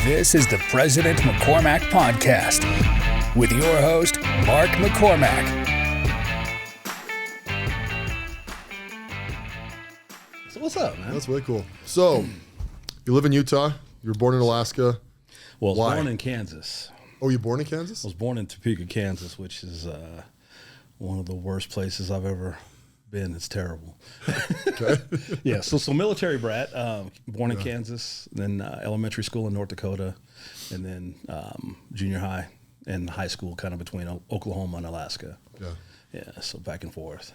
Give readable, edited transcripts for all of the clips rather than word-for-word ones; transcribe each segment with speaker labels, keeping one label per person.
Speaker 1: This is the President McCormack Podcast with your host, Mark McCormack.
Speaker 2: So what's up, man?
Speaker 3: That's way cool. So, you live in Utah. You were born in Alaska.
Speaker 2: Well, I was
Speaker 3: Why?
Speaker 2: born in Kansas.
Speaker 3: Oh, you born in Kansas?
Speaker 2: I was born in Topeka, Kansas, which is one of the worst places I've ever been. It's terrible.
Speaker 3: Okay.
Speaker 2: Yeah, so military brat, born in Kansas, then elementary school in North Dakota, and then junior high and high school kind of between Oklahoma and Alaska.
Speaker 3: Yeah.
Speaker 2: Yeah, so back and forth.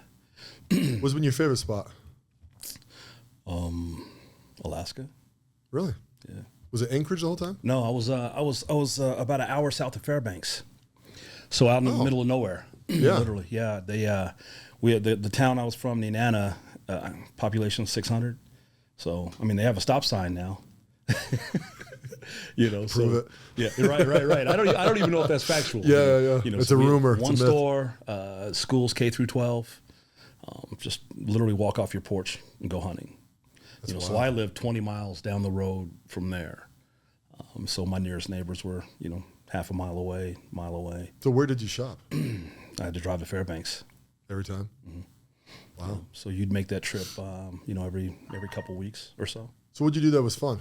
Speaker 3: What's been your favorite spot?
Speaker 2: Alaska?
Speaker 3: Really?
Speaker 2: Yeah.
Speaker 3: Was it Anchorage the whole time?
Speaker 2: No, I was about an hour south of Fairbanks, so out in the middle of nowhere.
Speaker 3: Yeah.
Speaker 2: Literally. Yeah, we had the town I was from, Nenana, population of 600. So I mean, they have a stop sign now. You know,
Speaker 3: Prove it.
Speaker 2: Yeah, right. I don't even know if that's factual.
Speaker 3: Yeah.
Speaker 2: You know,
Speaker 3: It's
Speaker 2: so
Speaker 3: a
Speaker 2: we had
Speaker 3: rumor. It's
Speaker 2: One
Speaker 3: a myth.
Speaker 2: store, schools K through 12. Just literally walk off your porch and go hunting. So I lived 20 miles down the road from there. So my nearest neighbors were, half a mile away.
Speaker 3: So where did you shop?
Speaker 2: I had to drive to Fairbanks.
Speaker 3: Every time? Wow.
Speaker 2: So you'd make that trip, every couple weeks or so.
Speaker 3: So what'd you do that was fun?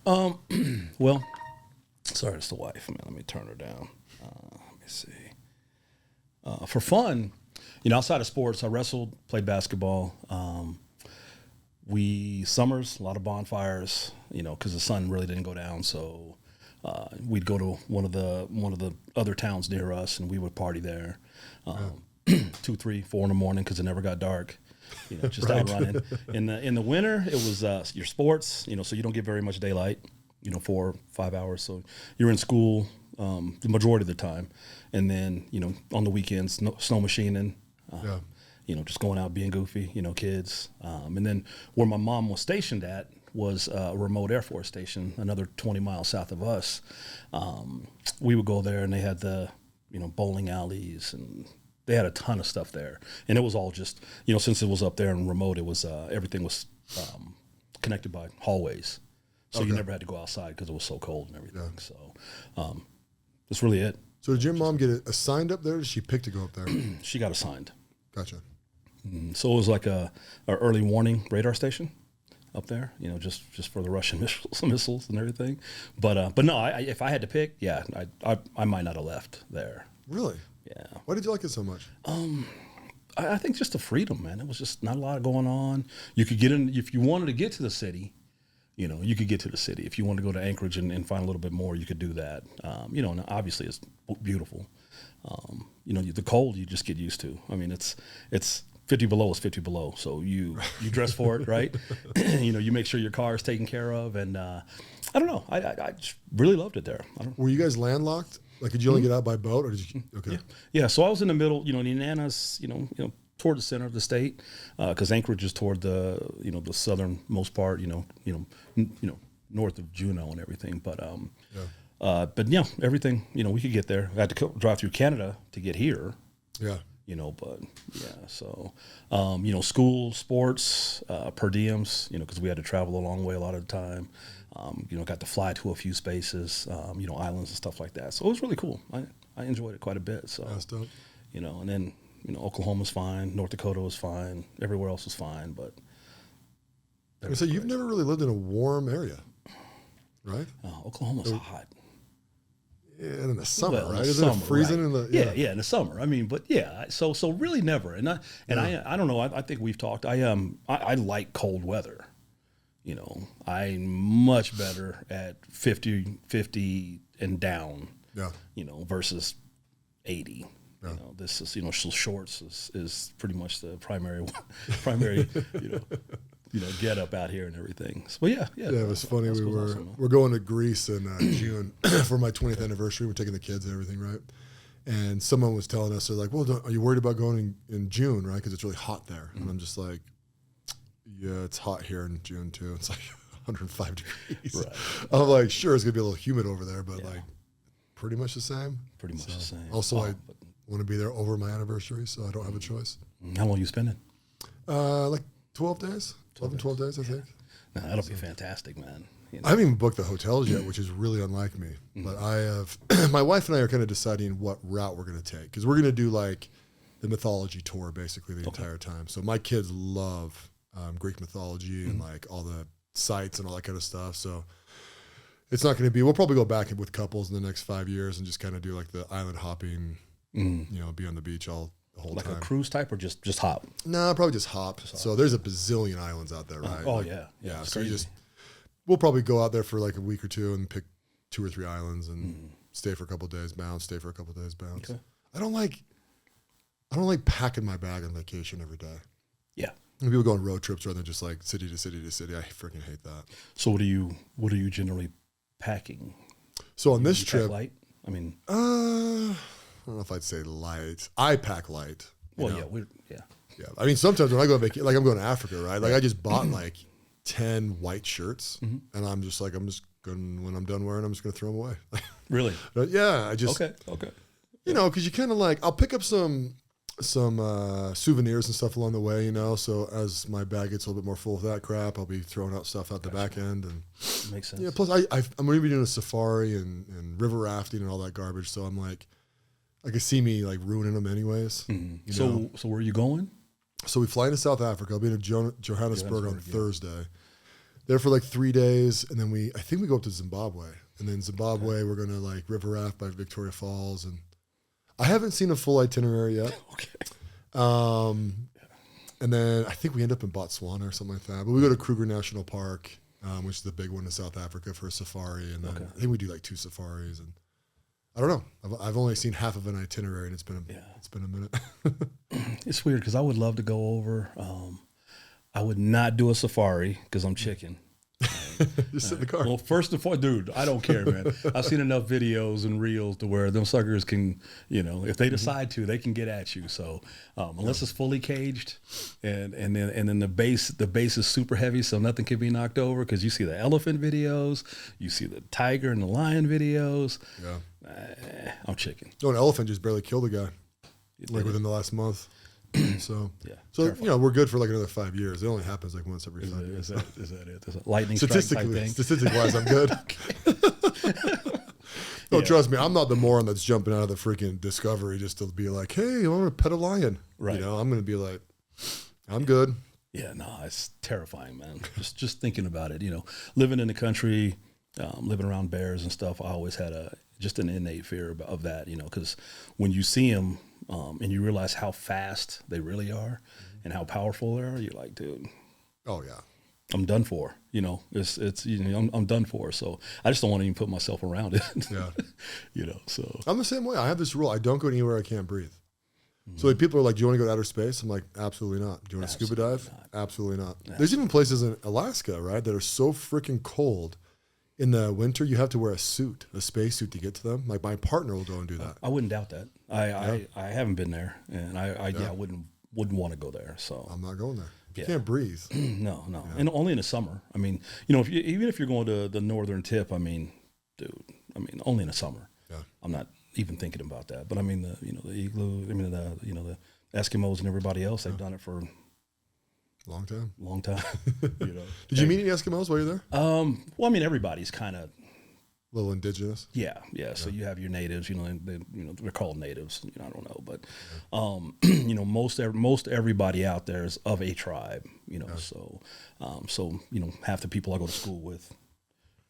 Speaker 2: Well, sorry, it's the wife. Man, let me turn her down. Let me see. For fun, outside of sports, I wrestled, played basketball. Summers, a lot of bonfires, because the sun really didn't go down. So we'd go to one of the other towns near us, and we would party there. 2, 3, 4 in the morning because it never got dark. Just out running. In the winter, it was your sports. So you don't get very much daylight. 4 or 5 hours. So you're in school the majority of the time, and then on the weekends, snow machining. Just going out being goofy. Kids. And then where my mom was stationed at was a remote Air Force station, another 20 miles south of us. We would go there, and they had the bowling alleys, and they had a ton of stuff there. And it was all just, since it was up there and remote, it was everything was connected by hallways. So you never had to go outside because it was so cold and everything. Yeah. So that's really it.
Speaker 3: So did your mom get assigned up there, or did she pick to go up there?
Speaker 2: She got assigned.
Speaker 3: Gotcha.
Speaker 2: So it was like a early warning radar station up there, just for the Russian missiles and everything. But no, if I had to pick, I might not have left there.
Speaker 3: Really?
Speaker 2: Yeah.
Speaker 3: Why did you like it so much?
Speaker 2: I think just the freedom, man. It was just not a lot going on. You could get in if you wanted to get to the city. You could get to the city. If you wanted to go to Anchorage and find a little bit more, you could do that. And obviously it's beautiful. The cold you just get used to. I mean, it's 50 below is 50 below. So you dress for it, right? You make sure your car is taken care of. And I don't know. I just really loved it there.
Speaker 3: Were you guys landlocked? Like, could you only get out by boat, or did you? Okay.
Speaker 2: Yeah. So I was in the middle. Nenana's, toward the center of the state, because Anchorage is toward the the southernmost part. North of Juneau and everything. But everything. We could get there. I had to drive through Canada to get here.
Speaker 3: Yeah.
Speaker 2: But yeah. So school, sports, per diems. Because we had to travel a long way a lot of the time. Got to fly to a few spaces, islands and stuff like that. So it was really cool. I enjoyed it quite a bit. So
Speaker 3: That's dope.
Speaker 2: And then Oklahoma's fine, North Dakota was fine, everywhere else was fine. But
Speaker 3: So you've never really lived in a warm area, right?
Speaker 2: Oklahoma's hot.
Speaker 3: Yeah, in the summer,
Speaker 2: Well, in
Speaker 3: right?
Speaker 2: the
Speaker 3: Isn't
Speaker 2: summer,
Speaker 3: it freezing
Speaker 2: right.
Speaker 3: in the?
Speaker 2: Yeah, in the summer. I mean, but yeah, so really never. And I don't know. I think we've talked. I like cold weather. I'm much better at 50 and down.
Speaker 3: Yeah.
Speaker 2: Versus 80.
Speaker 3: Yeah.
Speaker 2: This is shorts is pretty much the primary get up out here and everything. So yeah.
Speaker 3: Yeah, it was funny.
Speaker 2: Awesome,
Speaker 3: We're going to Greece in June for my 20th anniversary. We're taking the kids and everything, right? And someone was telling us, they're like, "Well, are you worried about going in June, right? Because it's really hot there." And I'm just like, "Yeah, it's hot here in June too. It's like 105 degrees."
Speaker 2: Right.
Speaker 3: I'm like, "Sure, it's gonna be a little humid over there, but like, pretty much the same."
Speaker 2: Pretty much the same.
Speaker 3: Also, I want to be there over my anniversary, so I don't have a choice.
Speaker 2: How long are you spending?
Speaker 3: Like 12 days, 12 days, I think.
Speaker 2: That'll be fantastic, man. You know?
Speaker 3: I haven't even booked the hotels yet, which is really unlike me. But I have, my wife and I are kind of deciding what route we're going to take because we're going to do like the mythology tour basically the entire time. So my kids love Greek mythology and like all the sites and all that kind of stuff. So it's not going to be, we'll probably go back with couples in the next 5 years and just kind of do like the island hopping, you know, be on the beach all the whole time.
Speaker 2: Like a cruise type or just hop?
Speaker 3: No, probably just hop. So there's a bazillion islands out there, right?
Speaker 2: Oh,
Speaker 3: like,
Speaker 2: yeah.
Speaker 3: So you just, we'll probably go out there for like a week or two and pick 2 or 3 islands and stay for a couple of days, bounce, stay for a couple of days, bounce.
Speaker 2: Okay.
Speaker 3: I don't like packing my bag on vacation every day.
Speaker 2: Yeah.
Speaker 3: And people go on road trips rather than just like city to city to city. I freaking hate that.
Speaker 2: So what are you generally packing?
Speaker 3: So on this
Speaker 2: You pack
Speaker 3: trip,
Speaker 2: light? I mean,
Speaker 3: I don't know if I'd say light. I pack light. you know?
Speaker 2: yeah.
Speaker 3: Yeah. I mean, sometimes when I go on vacation, like I'm going to Africa, right? Like I just bought like 10 white shirts and I'm just going, when I'm done wearing them, I'm just going to throw them away.
Speaker 2: Really?
Speaker 3: But yeah, I just,
Speaker 2: Okay.
Speaker 3: you know, cause you kind of like, I'll pick up some souvenirs and stuff along the way, you know? So as my bag gets a little bit more full of that crap, I'll be throwing out stuff out the back end and
Speaker 2: Makes sense.
Speaker 3: yeah. Plus I'm going to be doing a safari and river rafting and all that garbage. So I'm like, I can see me like ruining them anyways. you know?
Speaker 2: So where are you going?
Speaker 3: So we fly into South Africa. I'll be in Johannesburg on Thursday. There for like 3 days, and then I think we go up to Zimbabwe. And then Zimbabwe, we're gonna like river raft by Victoria Falls, and I haven't seen a full itinerary yet.
Speaker 2: Okay.
Speaker 3: And then I think we end up in Botswana or something like that. But we go to Kruger National Park, which is the big one in South Africa for a safari, and then I think we do like 2 safaris. And I don't know. I've only seen half of an itinerary, and it's been a minute.
Speaker 2: It's weird because I would love to go over. I would not do a safari because I'm chicken.
Speaker 3: Just sit in the car.
Speaker 2: Well, first and foremost, dude, I don't care, man. I've seen enough videos and reels to where them suckers can, you know, if they decide to, they can get at you. So unless it's fully caged, and then the base is super heavy, so nothing can be knocked over. Because you see the elephant videos, you see the tiger and the lion videos.
Speaker 3: Yeah,
Speaker 2: I'm chicken.
Speaker 3: No, an elephant just barely killed a guy, like within the last month. So
Speaker 2: terrifying.
Speaker 3: you know, we're good for like another 5 years. It only happens like once every 5 years.
Speaker 2: Is that it? Is it lightning strike type thing?
Speaker 3: Statistically wise, I'm good. No, trust me, I'm not the moron that's jumping out of the freaking Discovery just to be like, hey, I want to pet a lion.
Speaker 2: Right.
Speaker 3: You know, I'm going to be like, I'm good.
Speaker 2: Yeah, no, it's terrifying, man. just thinking about it, you know, living in the country, living around bears and stuff, I always had just an innate fear of that, you know, because when you see them and you realize how fast they really are and how powerful they are, you're like, dude.
Speaker 3: Oh, yeah.
Speaker 2: I'm done for, you know, it's, you know, I'm done for. So I just don't want to even put myself around it.
Speaker 3: Yeah.
Speaker 2: You know, so.
Speaker 3: I'm the same way. I have this rule. I don't go anywhere I can't breathe. So like, people are like, do you want to go to outer space? I'm like, absolutely not. Do you want to scuba dive? Absolutely not. There's even places in Alaska, right, that are so freaking cold. In the winter, you have to wear a space suit to get to them. Like my partner will go and do that.
Speaker 2: I wouldn't doubt that. I haven't been there, and I wouldn't want to go there. So
Speaker 3: I'm not going there. You can't breathe.
Speaker 2: No, and only in the summer. I mean, you know, even if you're going to the northern tip, I mean, dude, only in the summer.
Speaker 3: Yeah. I'm
Speaker 2: not even thinking about that. But I mean, the igloo. I mean, the Eskimos and everybody else. They've done it for
Speaker 3: long time.
Speaker 2: You know.
Speaker 3: Did you meet any Eskimos while you're there?
Speaker 2: Well, I mean, everybody's kind of
Speaker 3: a little indigenous.
Speaker 2: Yeah. So you have your natives, you know, they're called natives. You know, I don't know, but you know, most everybody out there is of a tribe. You know, so you know, half the people I go to school with,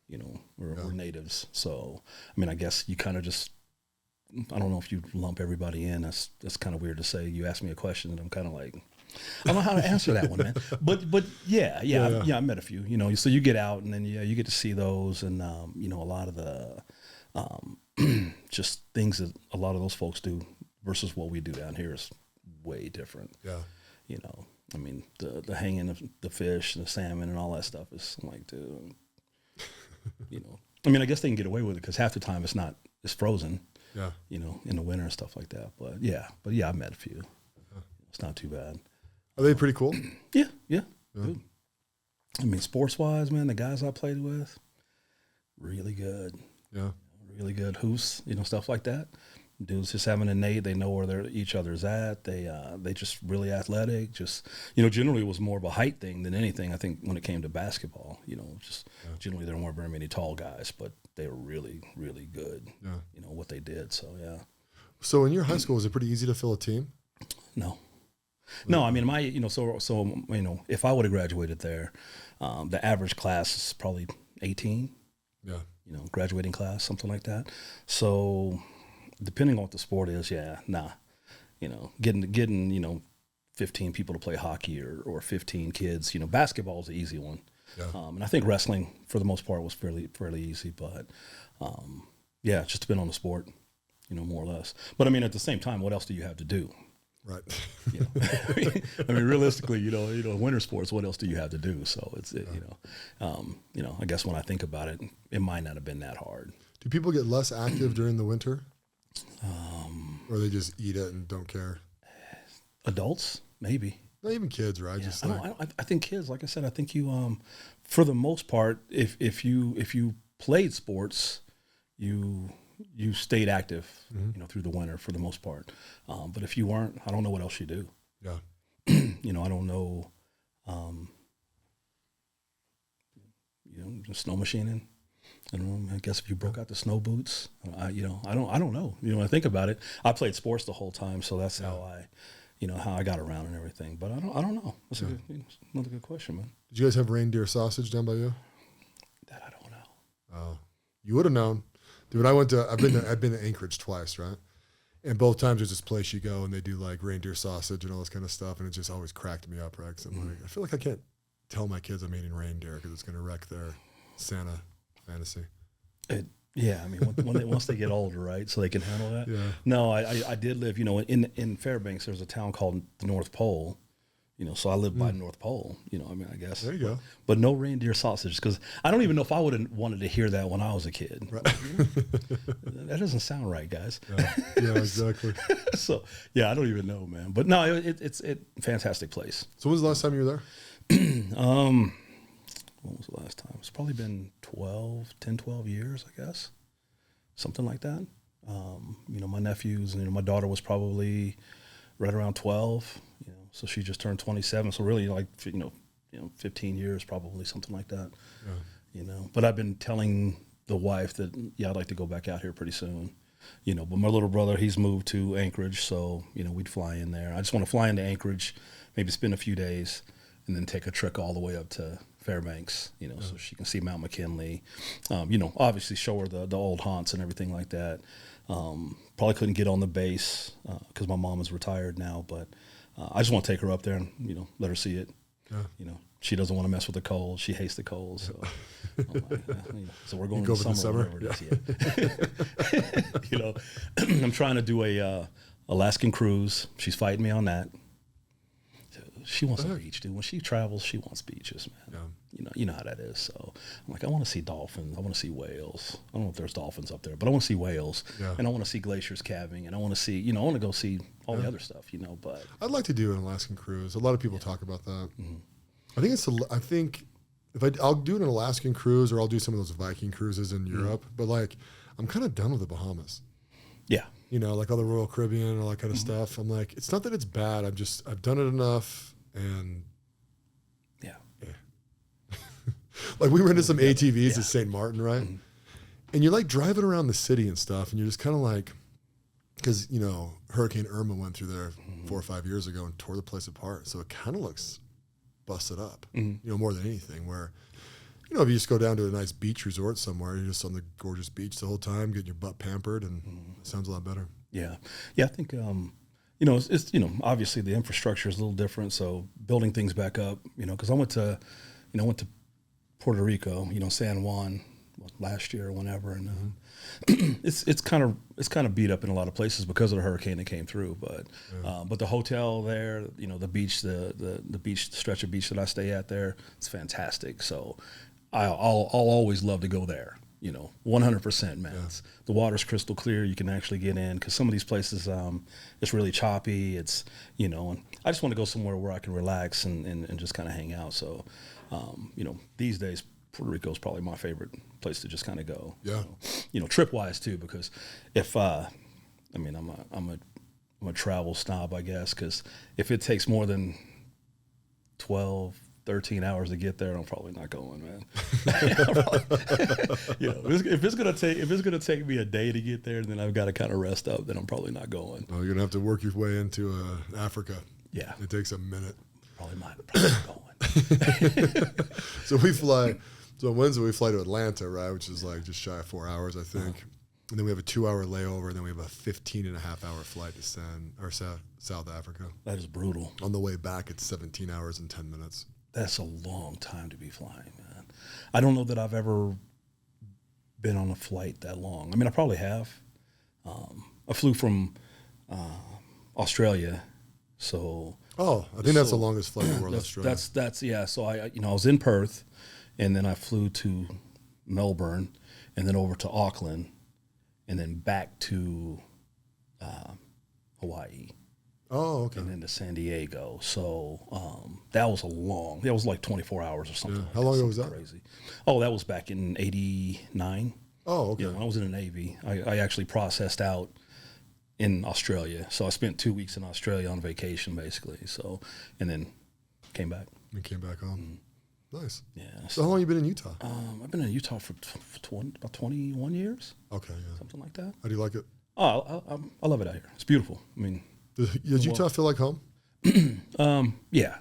Speaker 2: you know, we're natives. So I mean, I guess you kind of just, I don't know if you lump everybody in. That's kind of weird to say. You ask me a question and I'm kind of like, I don't know how to answer that one, man. But yeah, I met a few, you know, so you get out and then you get to see those and, you know, a lot of the just things that a lot of those folks do versus what we do down here is way different.
Speaker 3: Yeah.
Speaker 2: You know, I mean, the hanging of the fish and the salmon and all that stuff is, I'm like, dude, you know, I mean, I guess they can get away with it because half the time it's frozen.
Speaker 3: Yeah.
Speaker 2: You know, in the winter and stuff like that. But yeah, I met a few. It's not too bad.
Speaker 3: Are they pretty cool?
Speaker 2: Yeah. Dude. I mean, sports-wise, man, the guys I played with, really good.
Speaker 3: Yeah.
Speaker 2: Really good. Hoos, you know, stuff like that. dudes just have an innate. They know where each other's at. They just really athletic. Just generally it was more of a height thing than anything. I think when it came to basketball, generally there weren't very many tall guys, but they were really, really good. Yeah. What they did. So yeah.
Speaker 3: So in your high school, was it pretty easy to fill a team?
Speaker 2: No. I mean, if I would have graduated there, the average class is probably 18.
Speaker 3: Yeah.
Speaker 2: Graduating class, something like that. So depending on what the sport is, getting 15 people to play hockey or 15 kids, basketball is the easy one.
Speaker 3: Yeah.
Speaker 2: And I think wrestling for the most part was fairly easy, but it just depend on the sport, more or less. But I mean, at the same time, what else do you have to do?
Speaker 3: Right.
Speaker 2: I mean, realistically, winter sports, what else do you have to do? So it's, I guess when I think about it, it might not have been that hard.
Speaker 3: Do people get less active during the winter? Or they just eat it and don't care?
Speaker 2: Adults, maybe.
Speaker 3: Not even kids, right?
Speaker 2: Yeah,
Speaker 3: Just
Speaker 2: I think kids, like I said, I think you, for the most part, if you played sports, you stayed active, through the winter for the most part. But if you weren't, I don't know what else you do.
Speaker 3: Yeah.
Speaker 2: I don't know, snow machining. I guess if you broke out the snow boots, I don't know. When I think about it, I played sports the whole time, so that's how I got around and everything. But I don't know. That's another good question, man.
Speaker 3: Did you guys have reindeer sausage down by you?
Speaker 2: That I don't know.
Speaker 3: Oh, you would have known. Dude, I've been to Anchorage twice, right? And both times there's this place you go and they do like reindeer sausage and all this kind of stuff, and it just always cracked me up, right? 'Cause I'm like, I feel like I can't tell my kids I'm eating reindeer because it's going to wreck their Santa fantasy.
Speaker 2: Once they get older, right, so they can handle that.
Speaker 3: Yeah.
Speaker 2: No, I did live, in Fairbanks. There's a town called the North Pole. So I lived by the North Pole, I guess.
Speaker 3: There you go.
Speaker 2: But no reindeer sausage, because I don't even know if I would have wanted to hear that when I was a kid.
Speaker 3: Right.
Speaker 2: That doesn't sound right, guys.
Speaker 3: Yeah, exactly.
Speaker 2: So, I don't even know, man. But no, it's a fantastic place.
Speaker 3: So when was the last time you were there?
Speaker 2: When was the last time? It's probably been 12 years, I guess. Something like that. My nephews, my daughter was probably right around 12, so she just turned 27. So really 15 years, probably something like that. Yeah. But I've been telling the wife that, I'd like to go back out here pretty soon. But my little brother, he's moved to Anchorage. So, we'd fly in there. I just want to fly into Anchorage, maybe spend a few days and then take a trek all the way up to Fairbanks, so she can see Mount McKinley, obviously show her the old haunts and everything like that. Probably couldn't get on the base because my mom is retired now, but I just want to take her up there and, let her see it. Yeah. She doesn't want to mess with the cold. She hates the cold. So, so we're going in the summer. I'm trying to do a Alaskan cruise. She's fighting me on that. She wants a beach, dude. When she travels, she wants beaches, man. Yeah. You know how that is. So I'm like, I want to see dolphins. I want to see whales. I don't know if there's dolphins up there, but I want to see whales. Yeah. And I want to see glaciers calving. And I want to see, I want to go see all the other stuff, but.
Speaker 3: I'd like to do an Alaskan cruise. A lot of people talk about that. Mm-hmm. I think I'll do an Alaskan cruise or I'll do some of those Viking cruises in Europe, but I'm kind of done with the Bahamas.
Speaker 2: Yeah.
Speaker 3: Like all the Royal Caribbean and all that kind of stuff. I'm like, it's not that it's bad. I've done it enough. And
Speaker 2: yeah.
Speaker 3: Like we rented some ATVs at St. Martin, right? Mm-hmm. And you're like driving around the city and stuff, and you're just kind of like, because Hurricane Irma went through there 4 or 5 years ago and tore the place apart, so it kind of looks busted up, more than anything. Where, if you just go down to a nice beach resort somewhere, you're just on the gorgeous beach the whole time, getting your butt pampered, and it sounds a lot better.
Speaker 2: Yeah, I think. It's obviously the infrastructure is a little different. So building things back up, because I went to Puerto Rico, San Juan last year or whenever, and it's kind of beat up in a lot of places because of the hurricane that came through. But the hotel there, the beach, the beach stretch of beach that I stay at there, it's fantastic. So I'll always love to go there. 100%, man. Yeah. The water's crystal clear. You can actually get in because some of these places, it's really choppy. It's, and I just want to go somewhere where I can relax and just kind of hang out. So, these days, Puerto Rico is probably my favorite place to just kind of go.
Speaker 3: Yeah.
Speaker 2: Trip wise too, because if I mean, I'm a travel snob, I guess, because if it takes more than 12, 13 hours to get there, I'm probably not going, man. If it's gonna take me a day to get there, then I've got to kind of rest up. Then I'm probably not going.
Speaker 3: Oh, you're gonna have to work your way into Africa.
Speaker 2: Yeah,
Speaker 3: it takes a minute.
Speaker 2: Probably not going.
Speaker 3: So we fly. So on Wednesday we fly to Atlanta, right, which is like just shy of 4 hours, I think. And then we have a 2-hour layover, and then we have a 15.5-hour flight to South Africa.
Speaker 2: That is brutal.
Speaker 3: On the way back, it's 17 hours and 10 minutes.
Speaker 2: That's a long time to be flying, man. I don't know that I've ever been on a flight that long. I mean, I probably have. I flew from Australia, so.
Speaker 3: Oh, I think that's the longest flight in the world, Australia.
Speaker 2: That's yeah. So I was in Perth, and then I flew to Melbourne, and then over to Auckland, and then back to Hawaii.
Speaker 3: Oh, okay.
Speaker 2: And then to San Diego. So that was like 24 hours or something.
Speaker 3: Yeah. How long ago was that?
Speaker 2: Crazy. Oh, that was back in '89.
Speaker 3: Oh, okay.
Speaker 2: Yeah, when I was in the Navy, I actually processed out in Australia. So I spent 2 weeks in Australia on vacation, basically. So, and then came back.
Speaker 3: And came back home. Nice.
Speaker 2: Yeah.
Speaker 3: So how long have you been in Utah?
Speaker 2: I've been in Utah for about 21 years.
Speaker 3: Okay, yeah.
Speaker 2: Something like that.
Speaker 3: How do you like it?
Speaker 2: Oh, I love it out here. It's beautiful. I mean,
Speaker 3: does Utah feel like home?
Speaker 2: Yeah.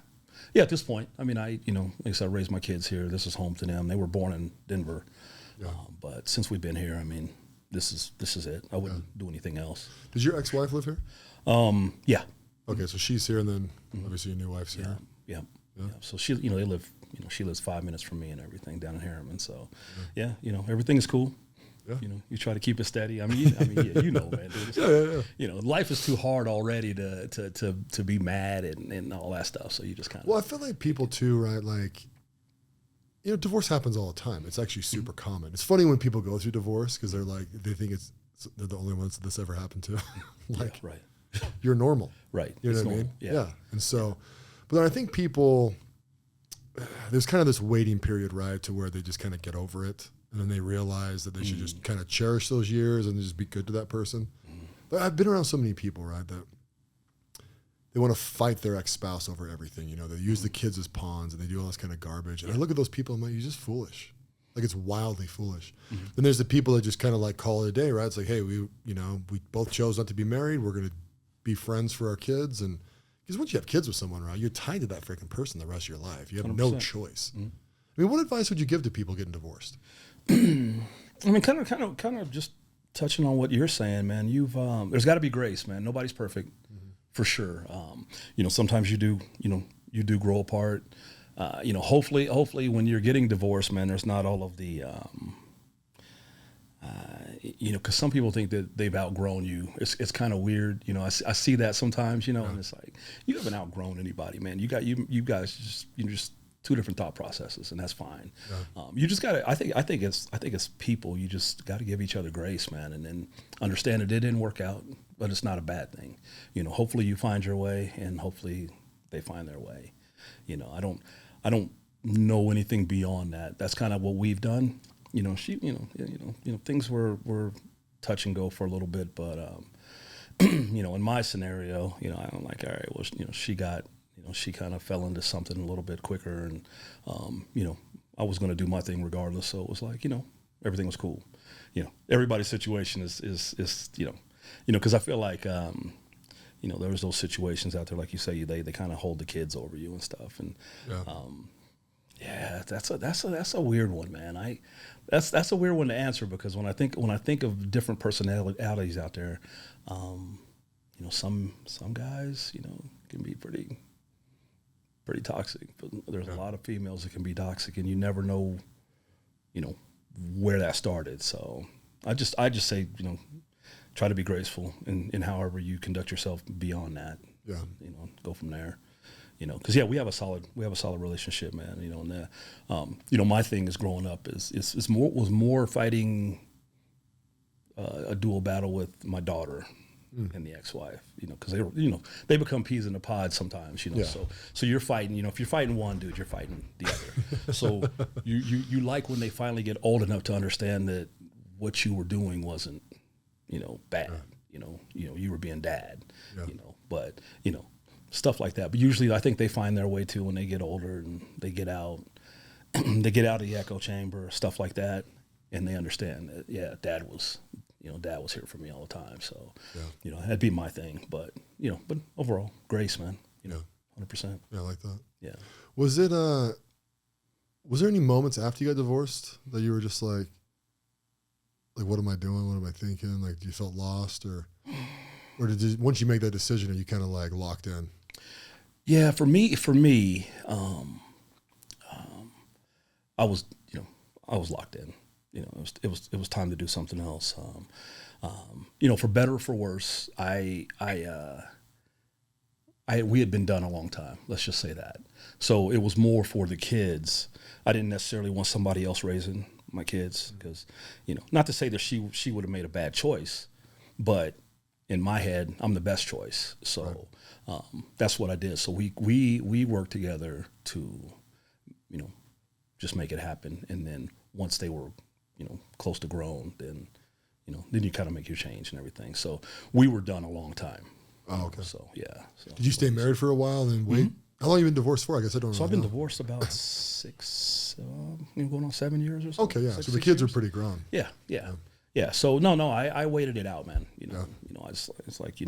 Speaker 2: Yeah, at this point. I mean, like I said, I raised my kids here. This is home to them. They were born in Denver.
Speaker 3: Yeah.
Speaker 2: But since we've been here, I mean, this is it. I wouldn't do anything else.
Speaker 3: Does your ex-wife live here?
Speaker 2: Yeah.
Speaker 3: Okay, so she's here, and then obviously your new wife's here.
Speaker 2: Yeah. So she, they live, she lives 5 minutes from me and everything down in Harriman. So, yeah, everything is cool.
Speaker 3: Yeah.
Speaker 2: You try to keep it steady. I mean, man, dude. Yeah. Life is too hard already to be mad and all that stuff. So you just kind of.
Speaker 3: Well, I feel like people too, right? Like, divorce happens all the time. It's actually super common. It's funny when people go through divorce because they think they're the only ones that this ever happened to. Like,
Speaker 2: right.
Speaker 3: You're normal.
Speaker 2: Right.
Speaker 3: You know
Speaker 2: it's
Speaker 3: what I mean?
Speaker 2: normal. Yeah.
Speaker 3: And so, but then I think people, there's kind of this waiting period, right, to where they just kind of get over it. And then they realize that they should just kind of cherish those years and just be good to that person. But I've been around so many people, right, that they want to fight their ex-spouse over everything. They use the kids as pawns and they do all this kind of garbage. And I look at those people and I'm like, you're just foolish. Like, it's wildly foolish. Then there's the people that just kind of like call it a day, right? It's like, hey, we both chose not to be married. We're going to be friends for our kids. And because once you have kids with someone, right, you're tied to that freaking person the rest of your life. You have 100%. No choice. I mean, what advice would you give to people getting divorced?
Speaker 2: I mean, kind of just touching on what you're saying, man. There's got to be grace, man. Nobody's perfect, for sure. Sometimes you do grow apart. Hopefully when you're getting divorced, man, there's not all of the, because some people think that they've outgrown you. It's kind of weird. I see that sometimes, and it's like, you haven't outgrown anybody, man. You guys just two different thought processes, and that's fine. Yeah. You just gotta. I think it's people. You just got to give each other grace, man, and then understand that it didn't work out, but it's not a bad thing. Hopefully you find your way, and hopefully they find their way. I don't know anything beyond that. That's kind of what we've done. Things were touch and go for a little bit, but in my scenario, I'm like, all right, well, she got. She kind of fell into something a little bit quicker, and I was going to do my thing regardless. So it was like, everything was cool. Everybody's situation is because I feel like there's those situations out there, like you say, they kind of hold the kids over you and stuff, and that's a weird one, man. That's a weird one to answer, because when I think of different personalities out there, some guys can be pretty toxic, but there's a lot of females that can be toxic, and you never know, where that started. So I just say, try to be graceful in however you conduct yourself beyond that. Yeah. Go from there. Because we have a solid relationship, man. And my thing is growing up was more fighting a dual battle with my daughter and the ex-wife, because they become peas in a pod sometimes, so you're fighting, if you're fighting one dude, you're fighting the other. So you like when they finally get old enough to understand that what you were doing wasn't, bad, you were being dad,
Speaker 3: Yeah.
Speaker 2: but stuff like that. But usually I think they find their way too when they get older and they get out, they get out of the echo chamber, stuff like that. And they understand that, yeah, dad was here for me all the time. So, that'd be my thing. But, but overall, grace, man, 100%.
Speaker 3: Yeah, I like that.
Speaker 2: Yeah.
Speaker 3: Was there any moments after you got divorced that you were just like, what am I doing? What am I thinking? Like, you felt lost or once you make that decision, are you kind of like locked in?
Speaker 2: Yeah, for me, I was locked in. It was time to do something else. For better or for worse, we had been done a long time. Let's just say that. So it was more for the kids. I didn't necessarily want somebody else raising my kids because, not to say that she would have made a bad choice, but in my head, I'm the best choice. So that's what I did. So we worked together to, just make it happen. And then once they were, close to grown, then you kind of make your change and everything. So we were done a long time.
Speaker 3: Oh, okay.
Speaker 2: So, yeah. So,
Speaker 3: did you stay married for a while and then wait? Mm-hmm. How long have you been divorced for? I guess I don't know.
Speaker 2: So I've been divorced about 6, going on 7 years or so.
Speaker 3: Okay, yeah. So the kids are pretty grown.
Speaker 2: Yeah. So I waited it out, man. It's like,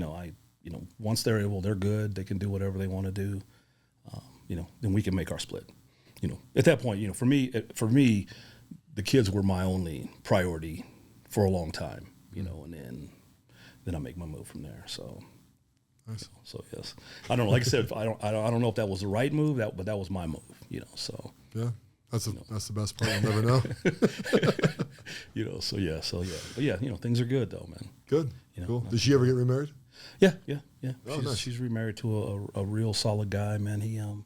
Speaker 2: once they're able, they're good. They can do whatever they want to do. Then we can make our split. At that point, for me, the kids were my only priority for a long time. And then I make my move from there. So.
Speaker 3: Nice.
Speaker 2: So yes, I don't know. Like I said, I don't know if that was the right move, but that was my move. So
Speaker 3: yeah, that's the best part. I'll never know.
Speaker 2: So yeah. But yeah, things are good though, man.
Speaker 3: Good. Cool. Did she ever get remarried?
Speaker 2: Yeah.
Speaker 3: Oh, nice.
Speaker 2: She's remarried to a real solid guy, man.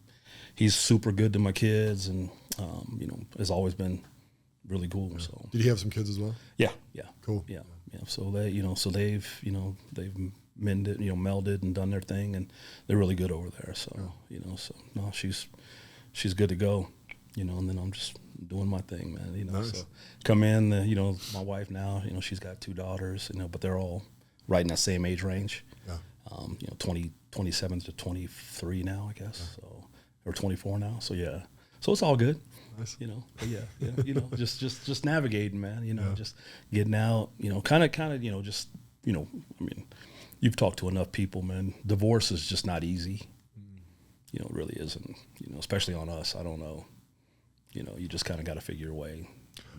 Speaker 2: He's super good to my kids, and has always been really cool. Yeah. So
Speaker 3: did he have some kids as well?
Speaker 2: Yeah.
Speaker 3: Cool.
Speaker 2: Yeah. So they've mended, melded and done their thing, and they're really good over there. So, so no, she's good to go, and then I'm just doing my thing, man,
Speaker 3: Nice.
Speaker 2: So come in, my wife now, she's got 2 daughters, but they're all right in that same age range.
Speaker 3: Yeah.
Speaker 2: 27 to 23 now, I guess. So, or 24 now. So yeah. So it's all good.
Speaker 3: Nice.
Speaker 2: But yeah, just navigating, man, just getting out, kind of, just, I mean, you've talked to enough people, man. Divorce is just not easy. It really isn't, especially on us. I don't know. You just kind of got to figure your way.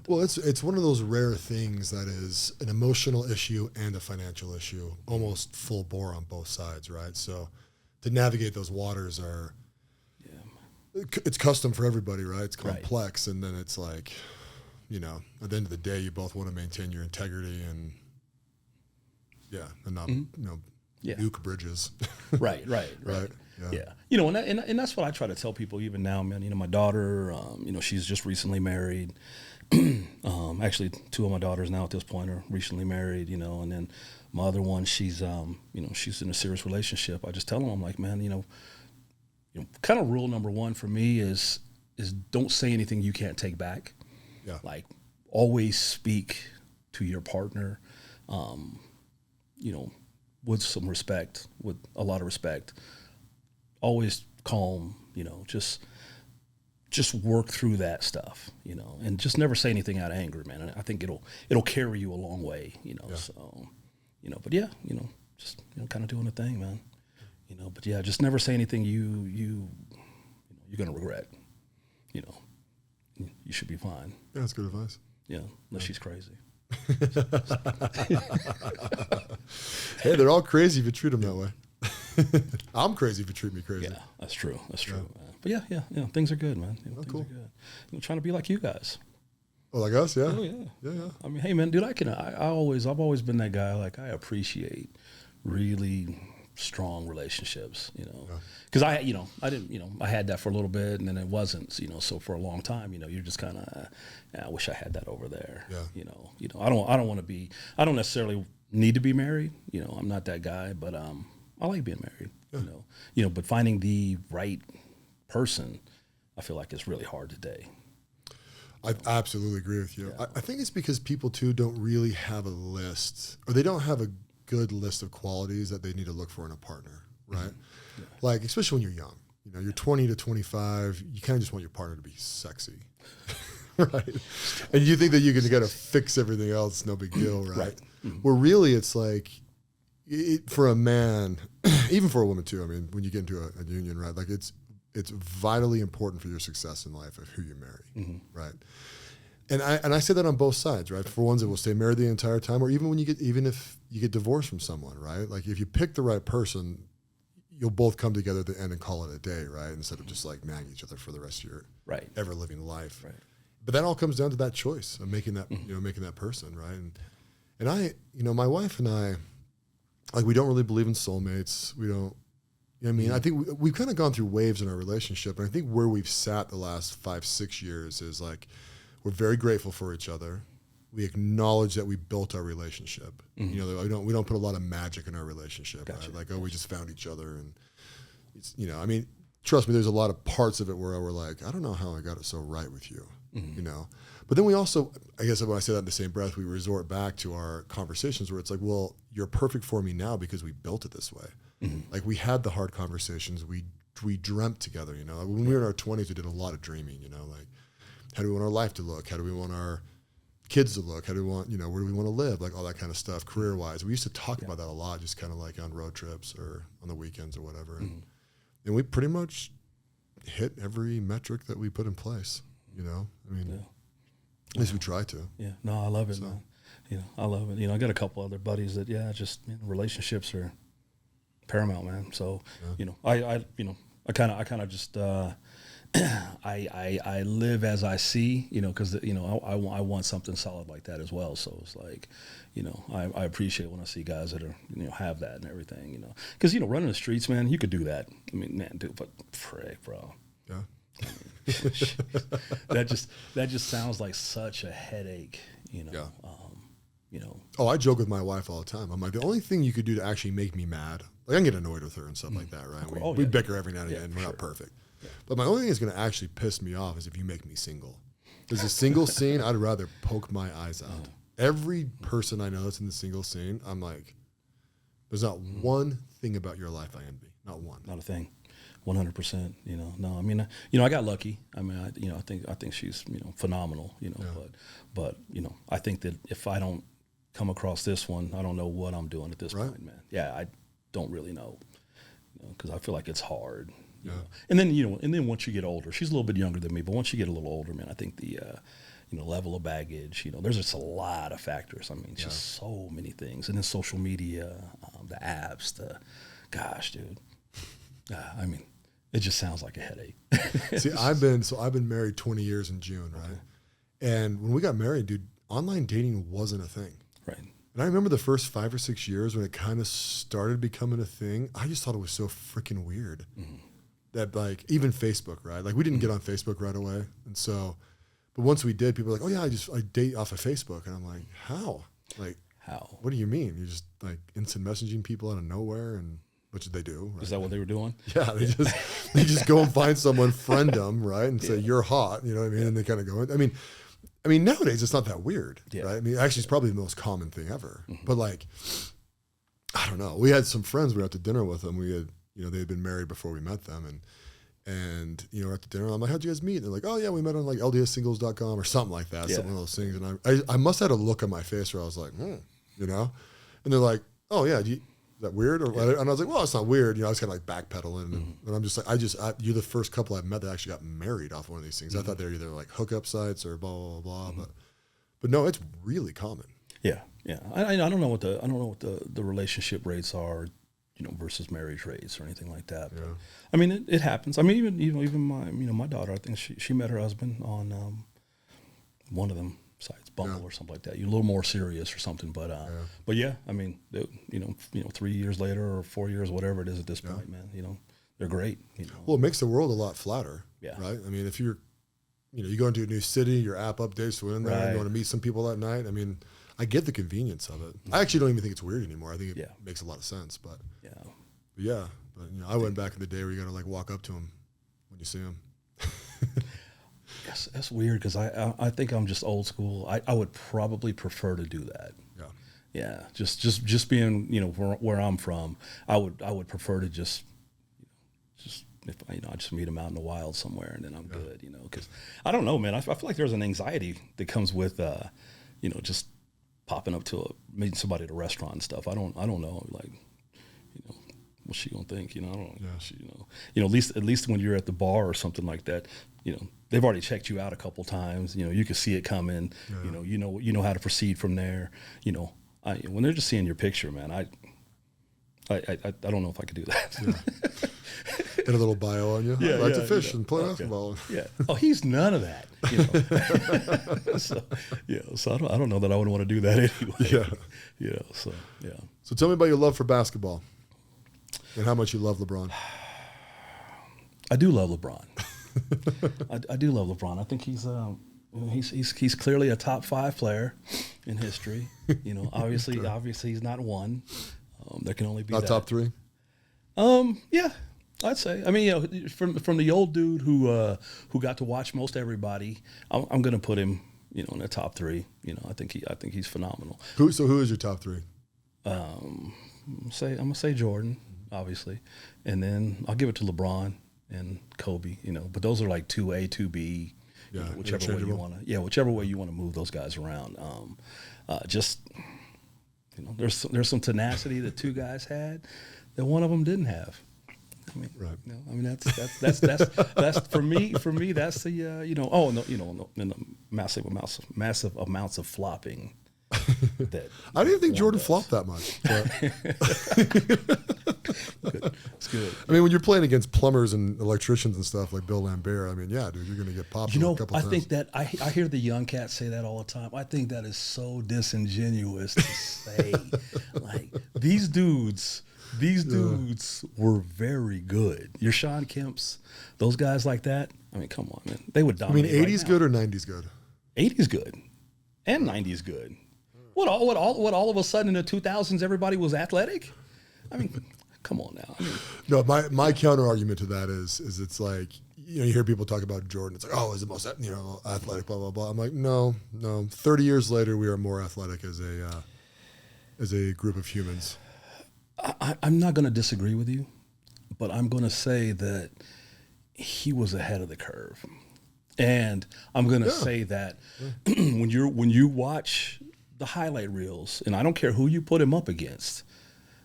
Speaker 3: Well, it's one of those rare things that is an emotional issue and a financial issue, almost full bore on both sides, right? So to navigate those waters it's custom for everybody, right? It's complex. Right. And then it's like, at the end of the day, you both want to maintain your integrity and not, nuke bridges. Right.
Speaker 2: Yeah. And that's what I try to tell people even now, man. My daughter, she's just recently married. Actually, 2 of my daughters now at this point are recently married, and then my other one, she's in a serious relationship. I just tell them, I'm like, man, kind of rule number 1 for me is don't say anything you can't take back.
Speaker 3: Yeah.
Speaker 2: Like, always speak to your partner, with some respect, with a lot of respect. Always calm, just work through that stuff, and just never say anything out of anger, man. And I think it'll carry you a long way, So, but yeah, just kind of doing the thing, man. But yeah, just never say anything you're gonna regret. You should be fine.
Speaker 3: Yeah, that's good advice.
Speaker 2: Yeah, unless she's crazy.
Speaker 3: Hey, they're all crazy if you treat them that way. I'm crazy if you treat me crazy.
Speaker 2: Yeah, that's true. Man. But yeah, things are good, man. Things
Speaker 3: cool.
Speaker 2: are good. I'm trying to be like you guys.
Speaker 3: Oh, like us? Yeah.
Speaker 2: Oh, yeah.
Speaker 3: Yeah.
Speaker 2: I mean, hey, man, dude, I've always been that guy. Like, I appreciate really strong relationships, because I didn't, I had that for a little bit and then it wasn't, so for a long time, you're just kind of, I wish I had that over there.
Speaker 3: Yeah.
Speaker 2: I don't want to be, I don't necessarily need to be married. I'm not that guy, but I like being married. Yeah. But finding the right person, I feel like it's really hard today.
Speaker 3: I absolutely agree with you.
Speaker 2: Yeah.
Speaker 3: I think it's because people too don't really have a list, or they don't have good list of qualities that they need to look for in a partner, right? Yeah. Like, especially when you're young, you know, you're 20 to 25, you kind of just want your partner to be sexy, right? And you think that you can kind of fix everything else, no big deal, right? Where really it's like, for a man, even for a woman too, I mean, when you get into a union, right? Like it's vitally important for your success in life of who you marry, right? And I say that on both sides, right? For ones that will stay married the entire time, or even if you get divorced from someone, right? Like if you pick the right person, you'll both come together at the end and call it a day, right? Instead of just like nagging each other for the rest of your ever living life. Right. But that all comes down to that choice of making that, making that person, right? And I, my wife and I, like, we don't really believe in soulmates. We don't, I mean, I think we've kind of gone through waves in our relationship. And I think where we've sat the last 5-6 years is like, we're very grateful for each other. We acknowledge that we built our relationship. We don't put a lot of magic in our relationship. Gotcha. Right? Like, we just found each other. And it's, I mean, trust me, there's a lot of parts of it where we're like, I don't know how I got it so right with you, But then we also, I guess when I say that in the same breath, we resort back to our conversations where it's like, well, you're perfect for me now because we built it this way. Like, we had the hard conversations. We dreamt together, When we were in our 20s, we did a lot of dreaming, like, how do we want our life to look? How do we want our kids to look? How do we want, where do we want to live? Like, all that kind of stuff, career-wise. We used to talk about that a lot, just kind of like on road trips or on the weekends or whatever. And we pretty much hit every metric that we put in place, I mean, at least we try to.
Speaker 2: Yeah, no, I love it, man. I love it. I got a couple other buddies that, relationships are paramount, man. So, I kind of just, I live as I see, because I want something solid like that as well. So it's like, I appreciate when I see guys that are have that and everything, because running the streets, man, you could do that. I mean, man, dude, but frick, bro.
Speaker 3: Yeah.
Speaker 2: I mean, that just sounds like such a headache,
Speaker 3: Yeah. Oh, I joke with my wife all the time. I'm like, the only thing you could do to actually make me mad, like, I can get annoyed with her and stuff like that, right? We bicker every now and again. We're not perfect. Yeah. But my only thing that's going to actually piss me off is if you make me single. There's a single scene, I'd rather poke my eyes out. Every person I know that's in the single scene, I'm like, there's not one thing about your life I envy. Not one.
Speaker 2: Not a thing. 100%. No, I mean, I got lucky. I mean, I think she's, phenomenal, but I think that if I don't come across this one, I don't know what I'm doing at this point, man. Yeah. I don't really know, because I feel like it's hard. Yeah. And then once you get older, she's a little bit younger than me, but once you get a little older, man, I think the, level of baggage, there's just a lot of factors. I mean, just so many things. And then social media, the apps, gosh, dude. I mean, it just sounds like a headache.
Speaker 3: See, I've been married 20 years in June, right? Okay. And when we got married, dude, online dating wasn't a thing.
Speaker 2: Right.
Speaker 3: And I remember the first 5 or 6 years when it kind of started becoming a thing. I just thought it was so freaking weird. That, like, even Facebook, right? Like, we didn't get on Facebook right away. And so, but once we did, people were like, oh yeah, I date off of Facebook. And I'm like, how? Like,
Speaker 2: how?
Speaker 3: What do you mean? You're just like instant messaging people out of nowhere, and which they do. Right?
Speaker 2: Is that what they were doing?
Speaker 3: Yeah, they just go and find someone, friend them, right? And say, you're hot, you know what I mean? Yeah. And they kind of go in. I mean, nowadays it's not that weird, right? I mean, actually it's probably the most common thing ever. But like, I don't know. We had some friends, we were out to dinner with them. We had, they had been married before we met them, and we're at the dinner. I'm like, how'd you guys meet? And they're like, oh yeah, we met on like LDSsingles.com or something like that, something of those things. And I must have had a look on my face where I was like, and they're like, oh yeah, is that weird? And I was like, well, it's not weird. I was kind of like backpedaling, and I'm just like, you're the first couple I've met that actually got married off one of these things. I thought they were either like hookup sites or blah blah blah, but no, it's really common.
Speaker 2: Yeah. I don't know what the relationship rates are, versus marriage rates or anything like that. But, I mean, it happens. I mean, even my my daughter, I think she met her husband on one of them sites, Bumble or something like that. You're a little more serious or something, but yeah, I mean, 3 years later or 4 years, whatever it is at this point, man, they're great.
Speaker 3: Well, it makes the world a lot flatter.
Speaker 2: Yeah.
Speaker 3: Right. I mean, if you're, you go into a new city, your app updates, so in there, and you want to meet some people that night. I mean, I get the convenience of it. I actually don't even think it's weird anymore. I think it makes a lot of sense. But I went back in the day where you got to like walk up to him when you see him.
Speaker 2: Yes, that's weird because I think I'm just old school. I would probably prefer to do that.
Speaker 3: Yeah.
Speaker 2: Yeah, just being, where I'm from, I would prefer to just if I just meet him out in the wild somewhere and then I'm good, because I don't know, man. I feel like there's an anxiety that comes with, just popping up to meeting somebody at a restaurant and stuff. I don't know, like, what's she gonna think? I don't know.
Speaker 3: Yeah.
Speaker 2: She, at least when you're at the bar or something like that, they've already checked you out a couple times. You can see it coming.
Speaker 3: Yeah.
Speaker 2: You know how to proceed from there. When they're just seeing your picture, man, I don't know if I could do that.
Speaker 3: Yeah. And a little bio on you.
Speaker 2: Yeah,
Speaker 3: I like to
Speaker 2: yeah,
Speaker 3: fish and play basketball.
Speaker 2: Yeah. Oh, he's none of that. So I don't know that I would want to do that anyway.
Speaker 3: Yeah.
Speaker 2: So yeah.
Speaker 3: So tell me about your love for basketball and how much you love LeBron.
Speaker 2: I do love LeBron. I do love LeBron. I think he's clearly a top 5 player in history. Obviously he's not one. There can only be
Speaker 3: Not
Speaker 2: that.
Speaker 3: top 3?
Speaker 2: Yeah, I'd say. I mean, from the old dude who got to watch most everybody, I'm going to put him, in the top 3. I think he's phenomenal.
Speaker 3: Who is your top 3?
Speaker 2: I'm gonna say Jordan, obviously, and then I'll give it to LeBron and Kobe. But those are like 2A, 2B. Whichever way you want to. Yeah, whichever way you want to move those guys around. There's some tenacity that 2 guys had that one of them didn't have. I mean,
Speaker 3: right.
Speaker 2: That's for me. That's the and the massive amounts of flopping. That
Speaker 3: I didn't think Jordan flopped that much.
Speaker 2: It's good.
Speaker 3: I mean, when you're playing against plumbers and electricians and stuff like Bill Lambert, I mean, yeah, dude, you're going to get popped a couple times.
Speaker 2: I think that I hear the young cats say that all the time. I think that is so disingenuous to say. Like, these dudes were very good. Your Sean Kemps, those guys like that. I mean, come on, man. They would dominate.
Speaker 3: I mean, 80s good or 90s good?
Speaker 2: 80s good, and 90s good. What all of a sudden in the 2000s everybody was athletic? I mean, come on now. I mean,
Speaker 3: no, my counter argument to that is it's like, you hear people talk about Jordan. It's like, oh, he's the most athletic, blah blah blah. I'm like, no. 30 years later, we are more athletic as a group of humans.
Speaker 2: I'm not going to disagree with you, but I'm going to say that he was ahead of the curve, and I'm going to say that when you watch the highlight reels, and I don't care who you put him up against,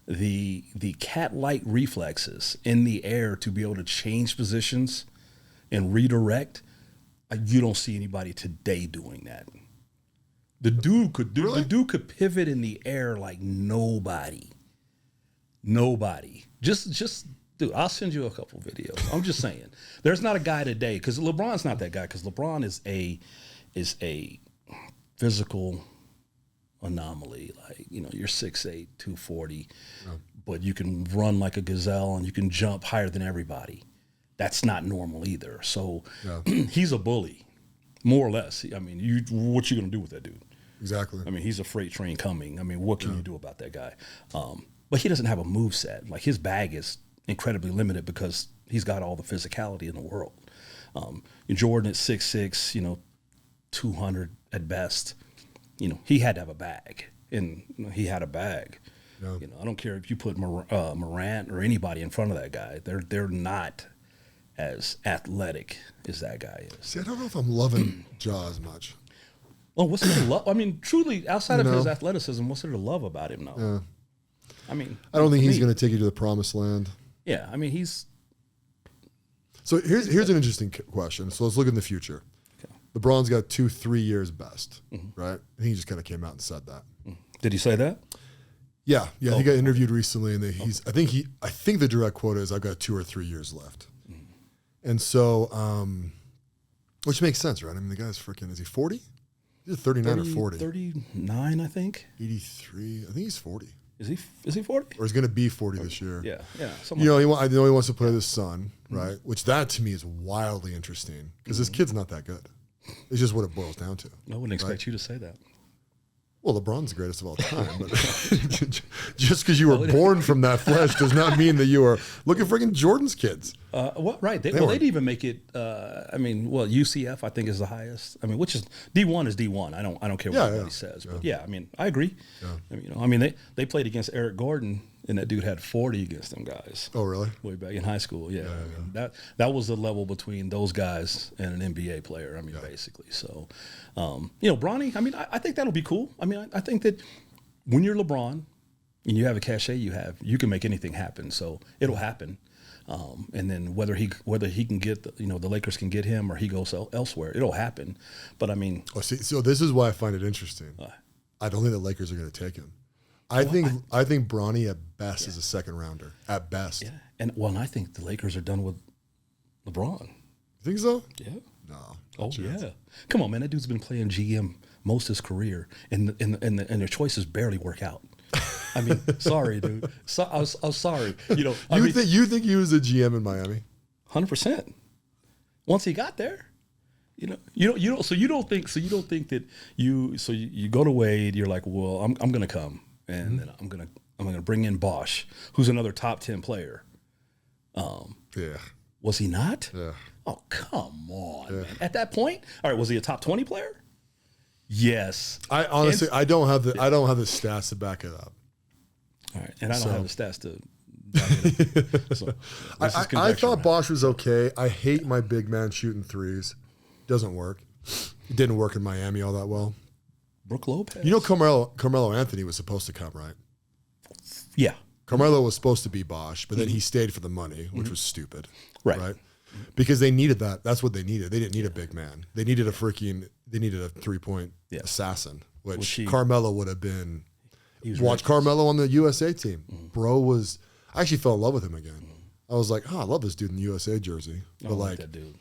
Speaker 2: the cat-like reflexes in the air to be able to change positions and redirect, you don't see anybody today doing that. The dude could pivot in the air like nobody. Just dude, I'll send you a couple videos. I'm just saying, there's not a guy today, because LeBron's not that guy, because LeBron is a physical anomaly. Like, you're 6'8", 240, but you can run like a gazelle and you can jump higher than everybody. That's not normal either. So he's a bully, more or less. I mean, what you gonna do with that dude?
Speaker 3: Exactly.
Speaker 2: I mean, he's a freight train coming. I mean, what can you do about that guy? But he doesn't have a move set. Like, his bag is incredibly limited because he's got all the physicality in the world. Jordan at 6'6", 200 at best. He had to have a bag, and he had a bag.
Speaker 3: Yeah.
Speaker 2: I don't care if you put Morant or anybody in front of that guy. They're not as athletic as that guy is.
Speaker 3: See, I don't know if I'm loving Ja as much.
Speaker 2: Well, what's there to love? I mean, truly, outside of his athleticism, what's there to love about him now?
Speaker 3: Yeah.
Speaker 2: I mean,
Speaker 3: I don't think he's going to take you to the promised land.
Speaker 2: Yeah, I mean, he's.
Speaker 3: So here's an interesting question. So let's look in the future.
Speaker 2: Okay.
Speaker 3: LeBron's got 2-3 years best, right? I think he just kind of came out and said that.
Speaker 2: Did he say that?
Speaker 3: Yeah. He got interviewed recently, and I think the direct quote is, "I've got 2 or 3 years left," and so, which makes sense, right? I mean, the guy's freaking. Is he 40? He's 39 or 40.
Speaker 2: 39, I think.
Speaker 3: 83. I think he's 40.
Speaker 2: Is he 40?
Speaker 3: Or he's going to be 40 this year.
Speaker 2: Yeah.
Speaker 3: I know he wants to play with his son, right? Which that to me is wildly interesting because this kid's not that good. It's just what it boils down to.
Speaker 2: I wouldn't expect you to say that.
Speaker 3: Well, LeBron's the greatest of all time, but just because you were born from that flesh does not mean that you are. Look at freaking Jordan's kids.
Speaker 2: Right. They didn't even make it. UCF I think is the highest. I mean, which is D1 is D1. I don't care what anybody says. But I mean, I agree. Yeah. I mean, they played against Eric Gordon, and that dude had 40 against them guys.
Speaker 3: Oh, really?
Speaker 2: Way back in high school. Yeah. That was the level between those guys and an NBA player. I mean, basically. So, Bronny. I mean, I think that'll be cool. I mean, I think that when you're LeBron and you have a cachet, you can make anything happen. So it'll happen. And then whether he can get the Lakers can get him or he goes elsewhere, it'll happen. But I mean,
Speaker 3: so this is why I find it interesting. I don't think the Lakers are going to take him. I think Bronny at best is a second rounder at best.
Speaker 2: Yeah, and I think the Lakers are done with LeBron.
Speaker 3: You think so?
Speaker 2: Yeah.
Speaker 3: No.
Speaker 2: Oh yeah. Come on, man. That dude's been playing GM most of his career, and their choices barely work out. I mean, sorry, dude. I was sorry.
Speaker 3: You think he was a GM in Miami?
Speaker 2: 100%. Once he got there, you don't think that you go to Wade. You're like, well, I'm going to come, and then I'm gonna bring in Bosch, who's another top 10 player. Was he not?
Speaker 3: Yeah.
Speaker 2: Oh, come on, man. At that point, all right, was he a top 20 player? Yes.
Speaker 3: I honestly, I don't have the stats to back it up.
Speaker 2: All right, and I don't have the stats to back it up. So,
Speaker 3: I thought Bosch was okay. I hate my big man shooting threes. Doesn't work. It didn't work in Miami all that well.
Speaker 2: Brook Lopez.
Speaker 3: Carmelo Anthony was supposed to come, right?
Speaker 2: Yeah.
Speaker 3: Carmelo was supposed to be Bosch, but then he stayed for the money, which was stupid.
Speaker 2: Right.
Speaker 3: Because they needed that. That's what they needed. They didn't need a big man. They needed a 3-point assassin, which Carmelo would have been. Watch Carmelo on the USA team. Bro was. I actually fell in love with him again. I was like, I love this dude in the USA jersey. But
Speaker 2: like that dude.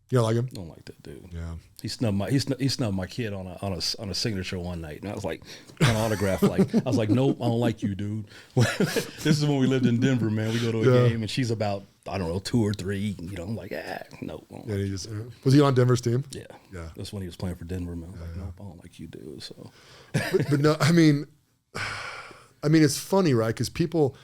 Speaker 3: You don't like him?
Speaker 2: Don't like that dude.
Speaker 3: Yeah.
Speaker 2: He snubbed my kid on a signature one night, and I was like, an autograph. I was like, nope, I don't like you, dude. This is when we lived in Denver, man. We go to a game, and she's about 2 or 3. I'm like, no.
Speaker 3: Yeah, was he on Denver's team?
Speaker 2: Yeah. That's when he was playing for Denver, man. I was like, nope, I don't like you, dude. So.
Speaker 3: but no, I mean, it's funny, right? Because people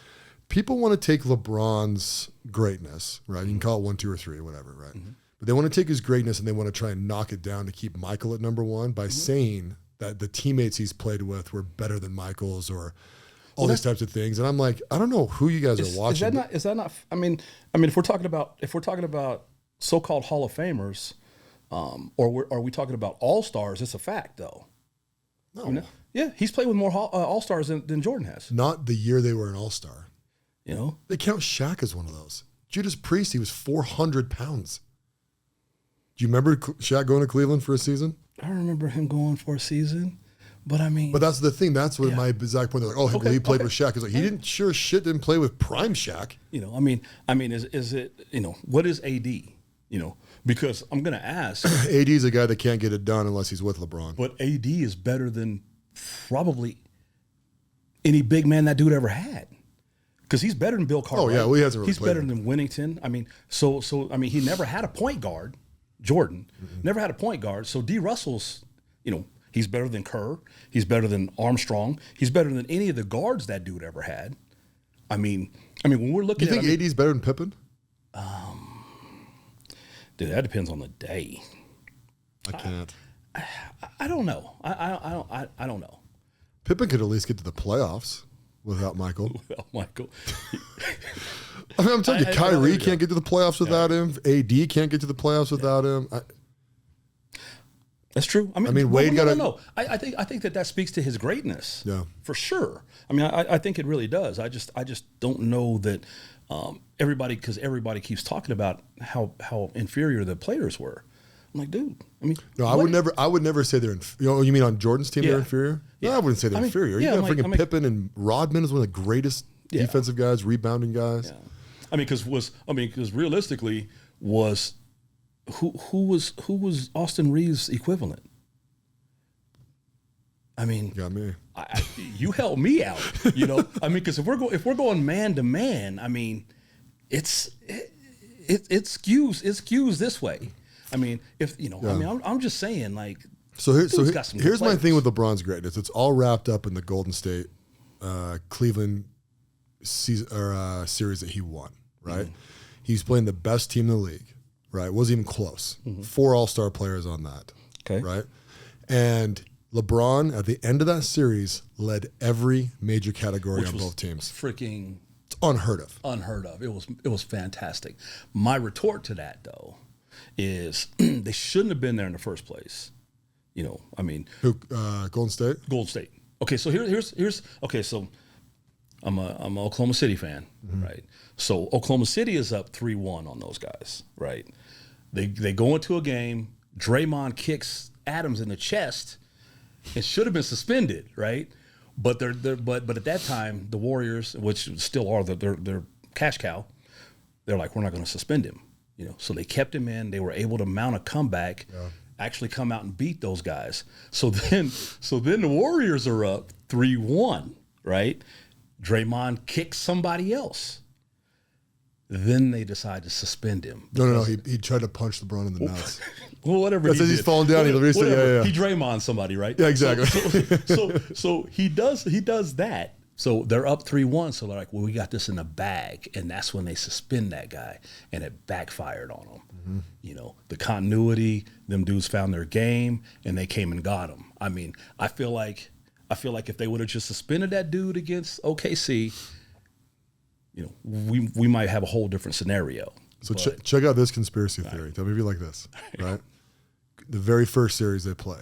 Speaker 3: want to take LeBron's greatness, right? You can call it 1, 2, or 3, whatever, right? Mm-hmm. But they want to take his greatness and they want to try and knock it down to keep Michael at number 1 by saying that the teammates he's played with were better than Michael's or all these types of things. And I'm like, I don't know who you guys are watching.
Speaker 2: Is that not? I mean, if we're talking about so-called Hall of Famers, or are we talking about All-Stars? It's a fact, though.
Speaker 3: No.
Speaker 2: Yeah, he's played with more All-Stars than Jordan has.
Speaker 3: Not the year they were an All-Star. They count Shaq as one of those. Judas Priest, he was 400 pounds. Do you remember Shaq going to Cleveland for a season?
Speaker 2: I remember him going for a season, but I mean...
Speaker 3: But that's the thing. That's what my exact point. They're like, he played with Shaq. It's like, he didn't didn't play with prime Shaq.
Speaker 2: Is it, what is AD? Because I'm going to ask...
Speaker 3: AD is a guy that can't get it done unless he's with LeBron.
Speaker 2: But AD is better than probably any big man that dude ever had. Because he's better than Bill Cartwright.
Speaker 3: Oh, yeah, well, he hasn't really
Speaker 2: He's better than Winnington. I mean, he never had a point guard. Jordan never had a point guard. So D. Russell's, he's better than Kerr. He's better than Armstrong. He's better than any of the guards that dude ever had. I mean, when we're looking
Speaker 3: at... You think AD's better than Pippen?
Speaker 2: Dude, that depends on the day.
Speaker 3: I can't.
Speaker 2: I don't know. I don't know.
Speaker 3: Pippen could at least get to the playoffs without Michael. I mean, I'm telling you, Kyrie can't get to the playoffs without him. AD can't get to the playoffs without him.
Speaker 2: That's true. I mean
Speaker 3: Wade got
Speaker 2: no. I think that speaks to his greatness.
Speaker 3: Yeah,
Speaker 2: for sure. I mean, I think it really does. I just don't know that everybody keeps talking about how inferior the players were. I'm like, dude. I mean,
Speaker 3: no, I would never say they're. You mean on Jordan's team they're inferior? Yeah, no, I wouldn't say they're inferior. You got freaking Pippen and Rodman is one of the greatest defensive guys, rebounding guys.
Speaker 2: Yeah. Because realistically, who was Austin Reeves' equivalent? I mean,
Speaker 3: you got me.
Speaker 2: You helped me out. Because if we're going man to man, I mean, it skews this way. I mean, I'm just saying, like,
Speaker 3: So
Speaker 1: Dude's got some good
Speaker 3: here's my
Speaker 1: players.
Speaker 3: thing with LeBron's greatness. It's all wrapped up in the Golden State Cleveland series that he won, right?
Speaker 1: Mm-hmm.
Speaker 3: He's playing the best team in the league, right? Wasn't even close. 4 all-star players on that,
Speaker 1: Okay.
Speaker 3: right? And LeBron, at the end of that series, led every major category
Speaker 1: Which
Speaker 3: on
Speaker 1: was
Speaker 3: both teams.
Speaker 1: freaking
Speaker 3: It's unheard of.
Speaker 1: unheard of. It was fantastic. My retort to that though is they shouldn't have been there in the first place. You know, I mean,
Speaker 3: Who, Golden State?
Speaker 1: Gold State. Okay, so here's okay. So I'm an Oklahoma City fan, right? So Oklahoma City is up 3-1 on those guys, right? They go into a game. Draymond kicks Adams in the chest. It should have been suspended, right? But but at that time the Warriors, which still are their cash cow, they're like, we're not going to suspend him, you know. So they kept him in. They were able to mount a comeback. Actually come out and beat those guys. So then the Warriors are up 3-1, right? Draymond kicks somebody else. Then they decide to suspend him.
Speaker 3: No. He tried to punch LeBron in the nuts.
Speaker 1: Well, whatever.
Speaker 3: That's
Speaker 1: he
Speaker 3: as he's
Speaker 1: did.
Speaker 3: falling down.
Speaker 1: Whatever.
Speaker 3: Yeah.
Speaker 1: He Draymond somebody, right?
Speaker 3: Yeah, exactly.
Speaker 1: So he does that. So they're up 3-1. So they're like, well, we got this in the bag, and that's when they suspend that guy, and it backfired on them. You know, the continuity. Them dudes found their game, and they came and got him. I mean, I feel like if they would have just suspended that dude against OKC, you know, we might have a whole different scenario.
Speaker 3: So check out this conspiracy theory. Tell me if you like this, right? The very first series they play,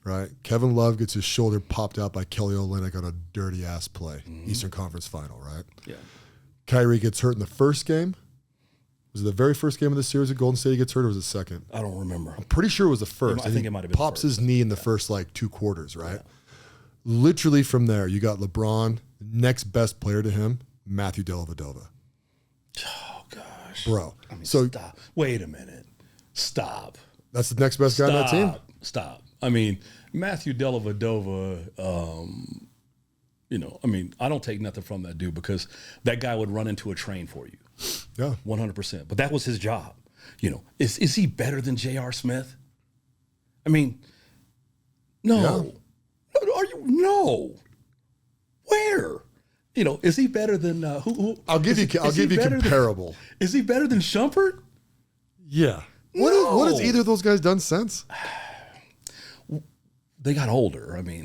Speaker 3: right? Kevin Love gets his shoulder popped out by Kelly Olynyk on a dirty ass play, Eastern Conference Final, right?
Speaker 1: Yeah.
Speaker 3: Kyrie gets hurt in the first game. Was it the very first game of the series that Golden State gets hurt, or was it second?
Speaker 1: I don't remember.
Speaker 3: Pretty sure it was the first.
Speaker 1: I think it might have been the
Speaker 3: pops
Speaker 1: first.
Speaker 3: his knee in the first like 2 quarters, right? Literally from there, you got LeBron, next best player to him, Matthew Dellavedova.
Speaker 1: Oh gosh,
Speaker 3: Bro.
Speaker 1: I mean,
Speaker 3: So
Speaker 1: stop. Wait a minute. Stop.
Speaker 3: that's the next best guy on that team?
Speaker 1: Stop. I mean, Matthew Dellavedova. You know, I mean, I don't take nothing from that dude because that guy would run into a train for you.
Speaker 3: Yeah.
Speaker 1: 100%. But that was his job. You know, is he better than J.R. Smith? I mean, no.
Speaker 3: Yeah.
Speaker 1: Are you? No. Where? You know, is he better than who?
Speaker 3: I'll give you comparable.
Speaker 1: Is he better than Shumpert?
Speaker 3: Yeah.
Speaker 1: No.
Speaker 3: What has either of those guys done since?
Speaker 1: They got older. I mean,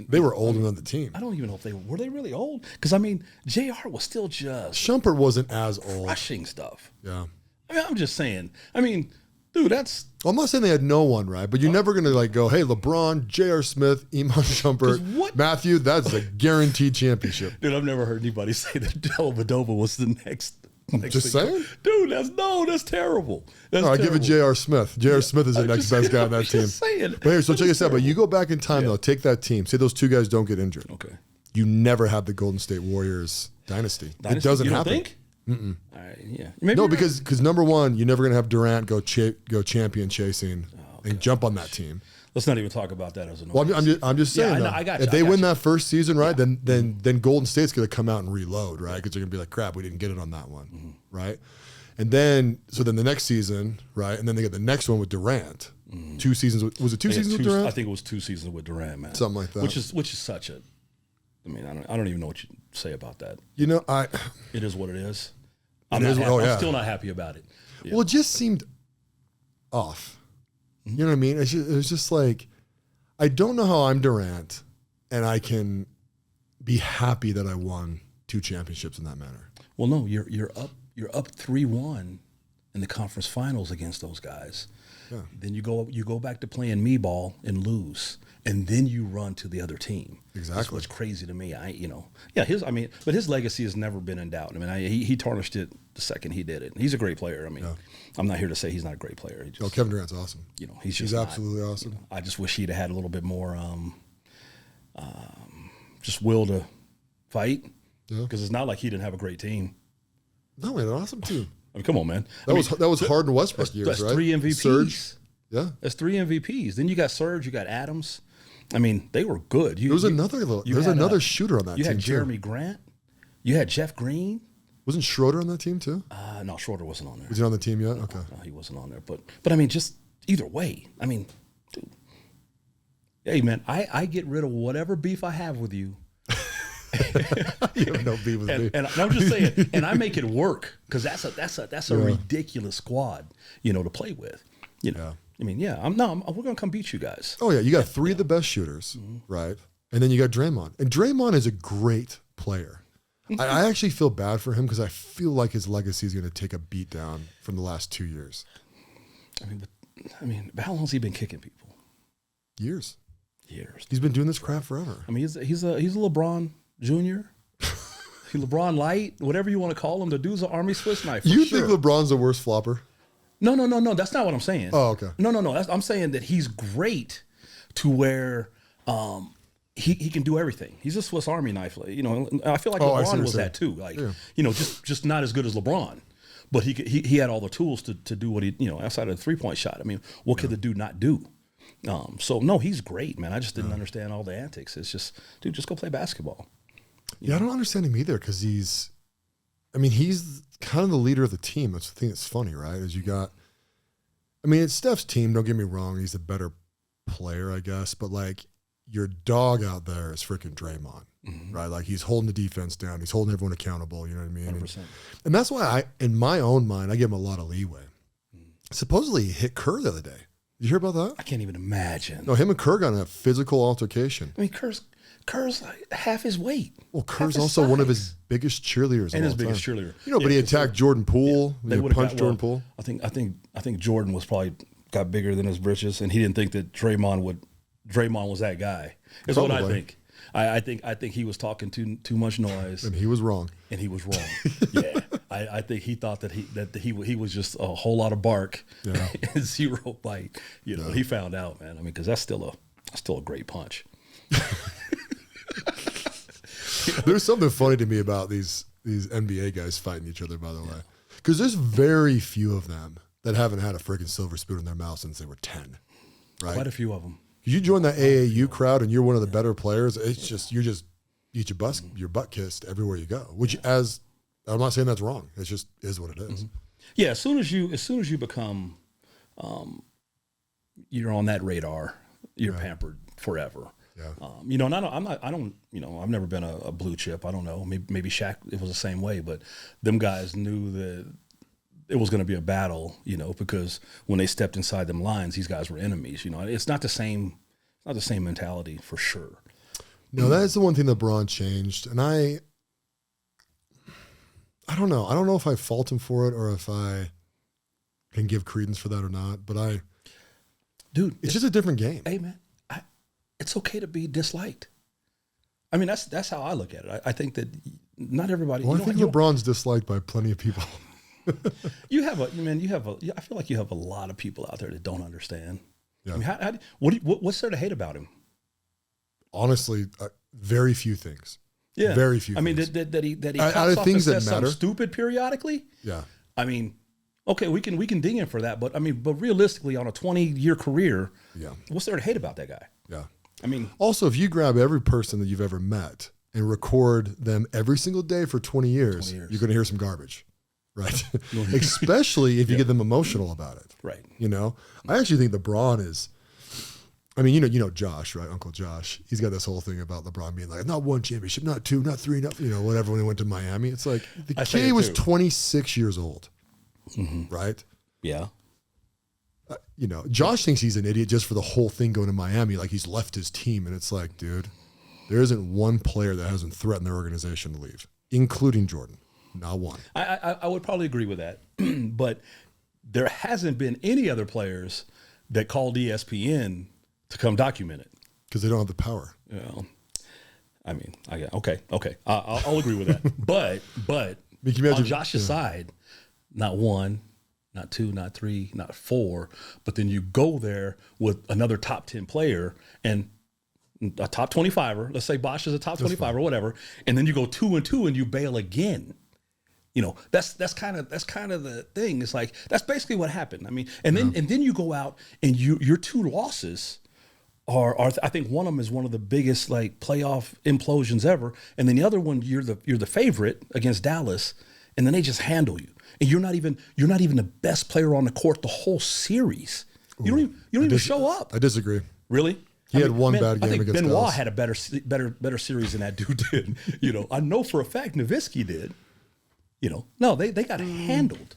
Speaker 3: They were older on the team.
Speaker 1: I don't even know if were they really old? Because I mean, Jr. was still just
Speaker 3: Shumpert wasn't as old.
Speaker 1: rushing stuff.
Speaker 3: Yeah.
Speaker 1: I mean, I'm just saying. I mean, dude, that's
Speaker 3: Well, I'm not saying they had no one, right? But you're never going to like go, hey, LeBron, J.R. Smith, Iman Shumpert,
Speaker 1: what-
Speaker 3: Matthew, that's a guaranteed championship.
Speaker 1: dude. I've never heard anybody say that Dellavedova was the next.
Speaker 3: Just
Speaker 1: thing.
Speaker 3: saying?
Speaker 1: Dude. That's terrible. That's
Speaker 3: No, I give it
Speaker 1: terrible.
Speaker 3: J.R. Smith. J.R. Smith is the
Speaker 1: I'm
Speaker 3: next
Speaker 1: just-
Speaker 3: best guy on that
Speaker 1: I'm
Speaker 3: team.
Speaker 1: just saying.
Speaker 3: But here, so
Speaker 1: That
Speaker 3: check
Speaker 1: is
Speaker 3: this out. But you
Speaker 1: terrible.
Speaker 3: go back in time, though, take that team. Say those 2 guys don't get injured.
Speaker 1: Okay.
Speaker 3: You never have the Golden State Warriors dynasty. It
Speaker 1: Dynasty?
Speaker 3: doesn't
Speaker 1: You don't
Speaker 3: happen.
Speaker 1: think? All right. Yeah. Maybe
Speaker 3: No,
Speaker 1: you're
Speaker 3: because number one, you're never going to have Durant go champion chasing and jump on that team.
Speaker 1: right. Let's not even talk about that as an.
Speaker 3: Well, I'm just saying.
Speaker 1: I know,
Speaker 3: though,
Speaker 1: I got you,
Speaker 3: if
Speaker 1: I
Speaker 3: they
Speaker 1: got
Speaker 3: win
Speaker 1: you.
Speaker 3: that first season, right, then Golden State's going to come out and reload, right? Because they're going to be like, crap, we didn't get it on that one,
Speaker 1: Mm-hmm.
Speaker 3: right? And then the next season, right, and then they get the next one with Durant. 2 seasons. Was it 2
Speaker 1: Yeah,
Speaker 3: seasons with Durant?
Speaker 1: I think it was 2 seasons with Durant, man.
Speaker 3: Something like that.
Speaker 1: Which is such a. I mean, I don't even know what you say about that.
Speaker 3: You know,
Speaker 1: It is what it is.
Speaker 3: It
Speaker 1: I'm
Speaker 3: is-
Speaker 1: not
Speaker 3: oh,
Speaker 1: happy.
Speaker 3: yeah.
Speaker 1: I'm still not happy about it. Yeah.
Speaker 3: well, it just seemed off. You know what I mean? It was just like, I don't know how I'm Durant, and I can be happy that I won 2 championships in that manner.
Speaker 1: Well, no, you're up 3-1 in the conference finals against those guys.
Speaker 3: Yeah.
Speaker 1: Then you go back to playing me ball and lose, and then you run to the other team. That's
Speaker 3: Exactly.
Speaker 1: what's crazy to me. But his legacy has never been in doubt. I mean, he tarnished it the second he did it. He's a great player. I mean, I'm not here to say he's not a great player. He just,
Speaker 3: Oh, Kevin Durant's awesome.
Speaker 1: you know, he's just
Speaker 3: He's
Speaker 1: not.
Speaker 3: absolutely awesome.
Speaker 1: I just wish he'd have had a little bit more just will to fight.
Speaker 3: Yeah.
Speaker 1: Because it's not like he didn't have a great team.
Speaker 3: No, man, an awesome team.
Speaker 1: I mean, come on, man.
Speaker 3: That was Harden Westbrook years,
Speaker 1: That's
Speaker 3: right?
Speaker 1: 3 MVPs.
Speaker 3: Serge. Yeah.
Speaker 1: That's 3 MVPs. Then you got Serge, you got Adams. I mean, they were good.
Speaker 3: There was another shooter on that
Speaker 1: you
Speaker 3: team
Speaker 1: had Jeremy Grant. You had Jeff Green.
Speaker 3: too. Wasn't Schroeder on that team too?
Speaker 1: No, Schroeder wasn't on there.
Speaker 3: Was he on the team yet? Okay.
Speaker 1: No, he wasn't on there. But I mean, just either way. I mean, dude,
Speaker 2: Hey, man, I get rid of whatever beef I have with you.
Speaker 3: You have no beef with me.
Speaker 2: And I'm just saying, and I make it work because that's a ridiculous squad, to play with. I mean, we're gonna come beat you guys.
Speaker 3: Oh yeah, you got three of the best shooters, right? And then you got Draymond, and Draymond is a great player. I actually feel bad for him because I feel like his legacy is going to take a beat down from the last 2 years.
Speaker 2: I mean, how long has he been kicking people?
Speaker 3: Years.
Speaker 2: He's
Speaker 3: been doing this crap forever.
Speaker 2: I mean, he's a LeBron Jr. LeBron Light, whatever you want to call him. The dude's an Army Swiss knife.
Speaker 3: You think LeBron's the worst flopper?
Speaker 2: No. That's not what I'm saying.
Speaker 3: Oh, okay.
Speaker 2: No. I'm saying that he's great to where he can do everything. He's a Swiss Army knife. I feel like LeBron was that too. Just not as good as LeBron. But he had all the tools to do what he, outside of the 3-point shot. I mean, what could the dude not do? So no, he's great, man. I just didn't understand all the antics. It's just, dude, just go play basketball.
Speaker 3: I don't understand him either because he's kind of the leader of the team. That's the thing that's funny, right? It's Steph's team. Don't get me wrong. He's a better player, I guess. But like your dog out there is freaking Draymond, right? Like he's holding the defense down. He's holding everyone accountable. You know what I mean?
Speaker 2: 100%.
Speaker 3: And that's why in my own mind, I give him a lot of leeway. Supposedly he hit Kerr the other day. Did you hear about that?
Speaker 2: I can't even imagine.
Speaker 3: No, him and Kerr got in a physical altercation.
Speaker 2: I mean, Kerr's like half his weight.
Speaker 3: Well, Kerr's also one of his biggest cheerleaders.
Speaker 2: And his biggest cheerleader.
Speaker 3: But he attacked Jordan Poole. He punched Jordan Poole.
Speaker 2: I think Jordan was probably got bigger than his britches, and he didn't think that Draymond was that guy. Is what I think. I think he was talking too much noise,
Speaker 3: and he was wrong.
Speaker 2: Yeah, I think he thought that he was just a whole lot of bark and zero bite. He found out, man. I mean, because that's still a great punch.
Speaker 3: There's something funny to me about these NBA guys fighting each other, by the way, because there's very few of them that haven't had a freaking silver spoon in their mouth since they were 10. Right?
Speaker 2: Quite a few of them.
Speaker 3: You join that AAU crowd and you're one of the better players. It's just you get your butt kissed everywhere you go. Which, as I'm not saying that's wrong. It just is what it is.
Speaker 2: Yeah, as soon as you become, you're on that radar. You're pampered forever.
Speaker 3: Yeah.
Speaker 2: And I've never been a blue chip. I don't know. Maybe Shaq, it was the same way, but them guys knew that it was going to be a battle, because when they stepped inside them lines, these guys were enemies. It's not the same mentality for sure.
Speaker 3: No, that is the one thing that LeBron changed, and I don't know. I don't know if I fault him for it or if I can give credence for that or not. But it's just a different game.
Speaker 2: Hey, man, it's okay to be disliked. I mean, that's how I look at it. I think that not everybody.
Speaker 3: Well, I think LeBron's disliked by plenty of people.
Speaker 2: I feel like you have a lot of people out there that don't understand.
Speaker 3: Yeah.
Speaker 2: I mean, what's there to hate about him?
Speaker 3: Honestly, very few things.
Speaker 2: Yeah,
Speaker 3: very few.
Speaker 2: I mean,
Speaker 3: things.
Speaker 2: that he
Speaker 3: out of things that matter,
Speaker 2: stupid periodically.
Speaker 3: Yeah.
Speaker 2: I mean, okay, we can ding him for that, but realistically, on a 20-year career, what's there to hate about that guy?
Speaker 3: Yeah.
Speaker 2: I mean,
Speaker 3: also, if you grab every person that you've ever met and record them every single day for 20 years, you're going to hear some garbage. Right. Especially if you get them emotional about it.
Speaker 2: Right.
Speaker 3: I actually think LeBron is, Josh, right? Uncle Josh, he's got this whole thing about LeBron being like, not one championship, not two, not three, not, whatever, when he went to Miami. It's like the kid was 26 years old. Mm-hmm. Right.
Speaker 2: Yeah.
Speaker 3: Josh thinks he's an idiot just for the whole thing going to Miami. Like he's left his team. And it's like, dude, there isn't one player that hasn't threatened their organization to leave, including Jordan. Not one.
Speaker 2: I would probably agree with that, but there hasn't been any other players that called ESPN to come document it
Speaker 3: because they don't have the power.
Speaker 2: Okay. I'll agree with that. But on Josh's side, not one, not two, not three, not four, but then you go there with another top 10 player and a top 25er. Let's say Bosh is a top 25 or whatever, and then you go 2-2 and you bail again. That's kind of the thing. It's like that's basically what happened. I mean, and then you go out and your two losses are I think one of them is one of the biggest like playoff implosions ever, and then the other one you're the favorite against Dallas, and then they just handle you, and you're not even the best player on the court the whole series. You don't even show up.
Speaker 3: I disagree.
Speaker 2: Really?
Speaker 3: He had one bad
Speaker 2: I
Speaker 3: game
Speaker 2: think
Speaker 3: against
Speaker 2: Benoit
Speaker 3: Dallas.
Speaker 2: had a better series than that dude did. I know for a fact Nowitzki did. No, they got handled.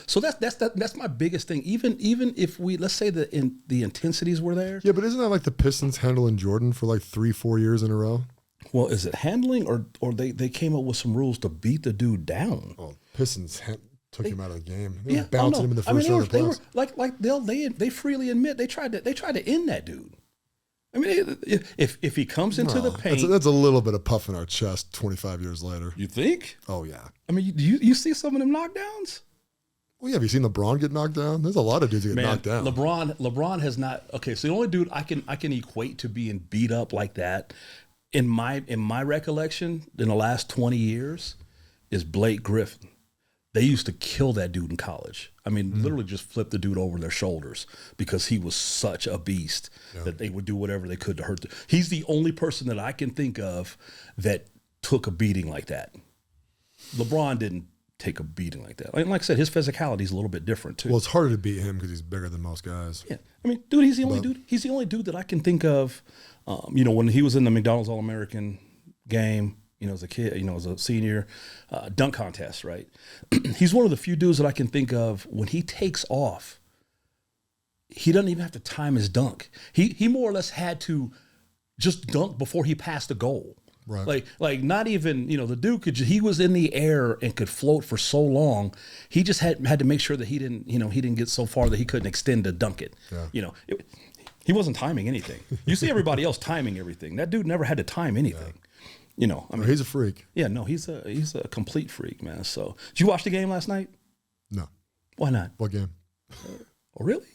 Speaker 2: So that's my biggest thing. Even if let's say the intensities were there.
Speaker 3: Yeah, but isn't that like the Pistons handling Jordan for like 3-4 years in a row?
Speaker 2: Well, is it handling or they came up with some rules to beat the dude down?
Speaker 3: Oh, Pistons took him out of the game. They
Speaker 2: Yeah,
Speaker 3: were bouncing him in the first round of
Speaker 2: they
Speaker 3: playoffs.
Speaker 2: were they freely admit they tried to end that dude. I mean, if he comes into the paint,
Speaker 3: That's a little bit of puffing our chest 25 years later.
Speaker 2: you think?
Speaker 3: Oh, yeah.
Speaker 2: I mean, you see some of them knockdowns?
Speaker 3: Well, yeah, have you seen LeBron get knocked down? There's a lot of dudes that get knocked down.
Speaker 2: LeBron has not. Okay, so the only dude I can equate to being beat up like that, in my recollection, in the last 20 years, is Blake Griffin. They used to kill that dude in college. I mean, literally just flip the dude over their shoulders because he was such a beast that they would do whatever they could to hurt. He's the only person that I can think of that took a beating like that. LeBron didn't take a beating like that. Like I said, his physicality is a little bit different too.
Speaker 3: Well, it's harder to beat him because he's bigger than most guys.
Speaker 2: Yeah, I mean, dude, he's the only dude. He's the only dude that I can think of. When he was in the McDonald's All-American game, as a kid, as a senior, dunk contest, right? He's one of the few dudes that I can think of when he takes off. He doesn't even have to time his dunk. He more or less had to just dunk before he passed the goal.
Speaker 3: Right.
Speaker 2: Like not even, the dude he was in the air and could float for so long. He just had to make sure that he didn't get so far that he couldn't extend to dunk it.
Speaker 3: Yeah.
Speaker 2: He wasn't timing anything. You see everybody else timing everything. That dude never had to time anything. I mean,
Speaker 3: He's a freak.
Speaker 2: yeah, no, he's a complete freak, man. So, did you watch the game last night?
Speaker 3: No.
Speaker 2: Why not?
Speaker 3: What game?
Speaker 2: Oh, really?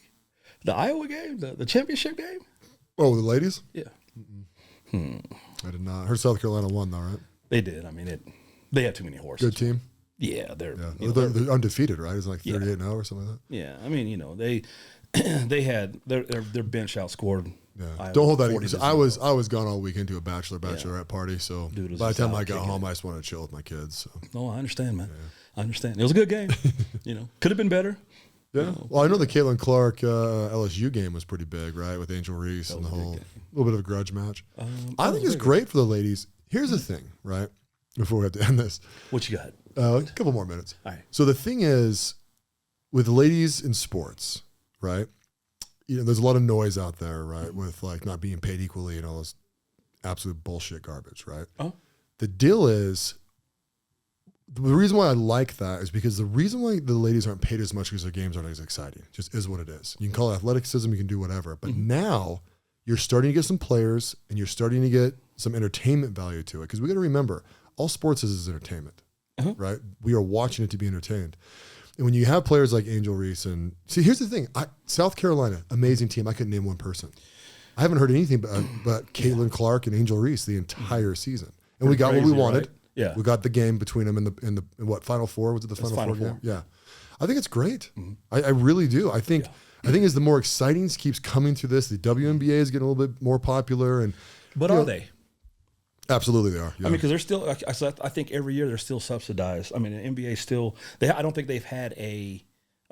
Speaker 2: The Iowa game, the championship game?
Speaker 3: Oh, the ladies?
Speaker 2: Yeah,
Speaker 3: I did not. I heard South Carolina won, though, right?
Speaker 2: they did. I mean, they had too many horses.
Speaker 3: Good team.
Speaker 2: Yeah, they're
Speaker 3: Yeah. They're undefeated, right? It's like 38-0 or something like that.
Speaker 2: yeah. I mean, they had their bench outscored.
Speaker 3: Yeah.
Speaker 2: Iowa
Speaker 3: Don't hold that
Speaker 2: 40
Speaker 3: against.
Speaker 2: to
Speaker 3: I
Speaker 2: 0.
Speaker 3: was gone all weekend to a bachelorette party, so
Speaker 2: Dude was
Speaker 3: by the
Speaker 2: just
Speaker 3: time
Speaker 2: out
Speaker 3: I got
Speaker 2: kicking
Speaker 3: home, I just wanted to chill with my kids. So.
Speaker 2: No, I understand, man. I understand. It was a good game. Could have been better.
Speaker 3: Yeah. Well, I know the Caitlin Clark LSU game was pretty big, right? With Angel Reese and the whole little bit of a grudge match. I think it's great for the ladies. Here's the thing, right? Before we have to end this,
Speaker 2: What you got?
Speaker 3: a couple more minutes.
Speaker 2: All right.
Speaker 3: So the thing is, with ladies in sports, right? There's a lot of noise out there, right? With like not being paid equally and all this absolute bullshit garbage, right?
Speaker 2: Oh.
Speaker 3: The deal is, the reason why I like that is because the reason why the ladies aren't paid as much because their games aren't as exciting. Just is what it is. You can call it athleticism, you can do whatever. But now you're starting to get some players and you're starting to get some entertainment value to it. Because we got to remember, all sports is entertainment, right? We are watching it to be entertained. And when you have players like Angel Reese and see, here's the thing: South Carolina, amazing team. I couldn't name one person. I haven't heard anything but Caitlin Clark and Angel Reese the entire season, and we got what we
Speaker 2: Crazy,
Speaker 3: wanted.
Speaker 2: right? Yeah,
Speaker 3: we got the game between them in what Final Four? Was it the Final Four game? Yeah, I think it's great. I really do. I think as the more exciting keeps coming through this, the WNBA is getting a little bit more popular. And
Speaker 2: but are they?
Speaker 3: Absolutely, they are. Yeah.
Speaker 2: I mean, because they're still. I think every year they're still subsidized. I mean, the NBA still. I don't think they've had a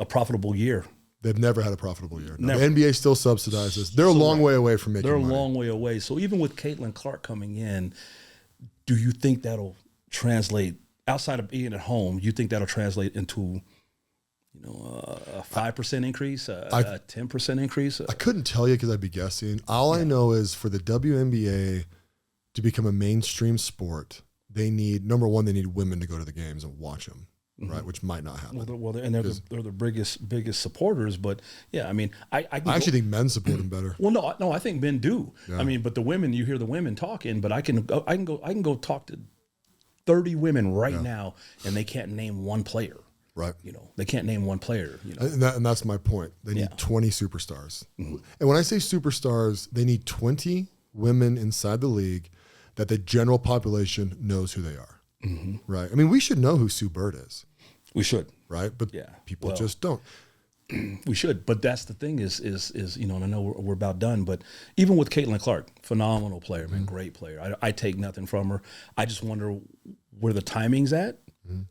Speaker 2: profitable year.
Speaker 3: They've never had a profitable year. No,
Speaker 2: Never.
Speaker 3: the NBA still subsidizes. They're a long way away from making
Speaker 2: They're a
Speaker 3: money.
Speaker 2: long way away. So even with Caitlin Clark coming in, do you think that'll translate outside of being at home? You think that'll translate into, a 5% increase, a 10% increase?
Speaker 3: I couldn't tell you because I'd be guessing. All I know is for the WNBA to become a mainstream sport, they need, number one, they need women to go to the games and watch them, right? Which might not happen.
Speaker 2: They're the biggest supporters. But yeah, I mean, I
Speaker 3: actually think men support them better.
Speaker 2: Well, no, I think men do.
Speaker 3: Yeah.
Speaker 2: I mean, but the women, you hear the women talking, but I can go talk to 30 women right now, and they can't name one player.
Speaker 3: Right.
Speaker 2: They can't name one player.
Speaker 3: And that's my point. They need 20 superstars. And when I say superstars, they need 20 women inside the league that the general population knows who they are. Right. I mean, we should know who Sue Bird is.
Speaker 2: We should.
Speaker 3: Right. But people just don't.
Speaker 2: We should. But that's the thing is and I know we're about done, but even with Caitlin Clark, phenomenal player, man, great player. I take nothing from her. I just wonder where the timing's at,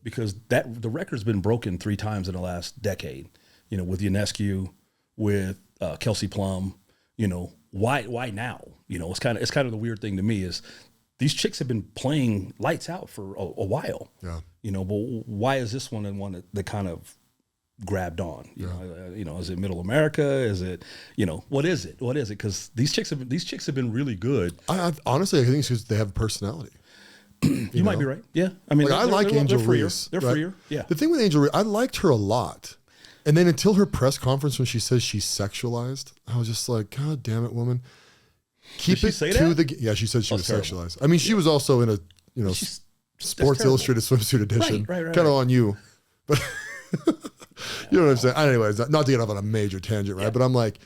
Speaker 2: because the record's been broken 3 times in the last decade, with Ionescu, with Kelsey Plum, why now? You know, it's kind of the weird thing to me is these chicks have been playing lights out for a while.
Speaker 3: Yeah.
Speaker 2: You know, but why is this one and one that kind of grabbed on? You know, is it Middle America? Is it, you know, what is it? What is it? Because these chicks have been really good.
Speaker 3: I honestly, I think it's because they have personality.
Speaker 2: You might be right. Yeah. I mean,
Speaker 3: I like Angel Reese.
Speaker 2: They're
Speaker 3: right?
Speaker 2: freer. Yeah.
Speaker 3: The thing with Angel Reese, I liked her a lot. And then until her press conference when she says she's sexualized, I was just like, God damn it, woman. Keep it to the... Yeah, she said she was
Speaker 2: terrible.
Speaker 3: sexualized. I mean, she was also in a, you know, Sports Illustrated swimsuit edition.
Speaker 2: Right.
Speaker 3: Kind of on you. But you know what I'm saying? Anyways, not to get off on a major tangent, right? But I'm like,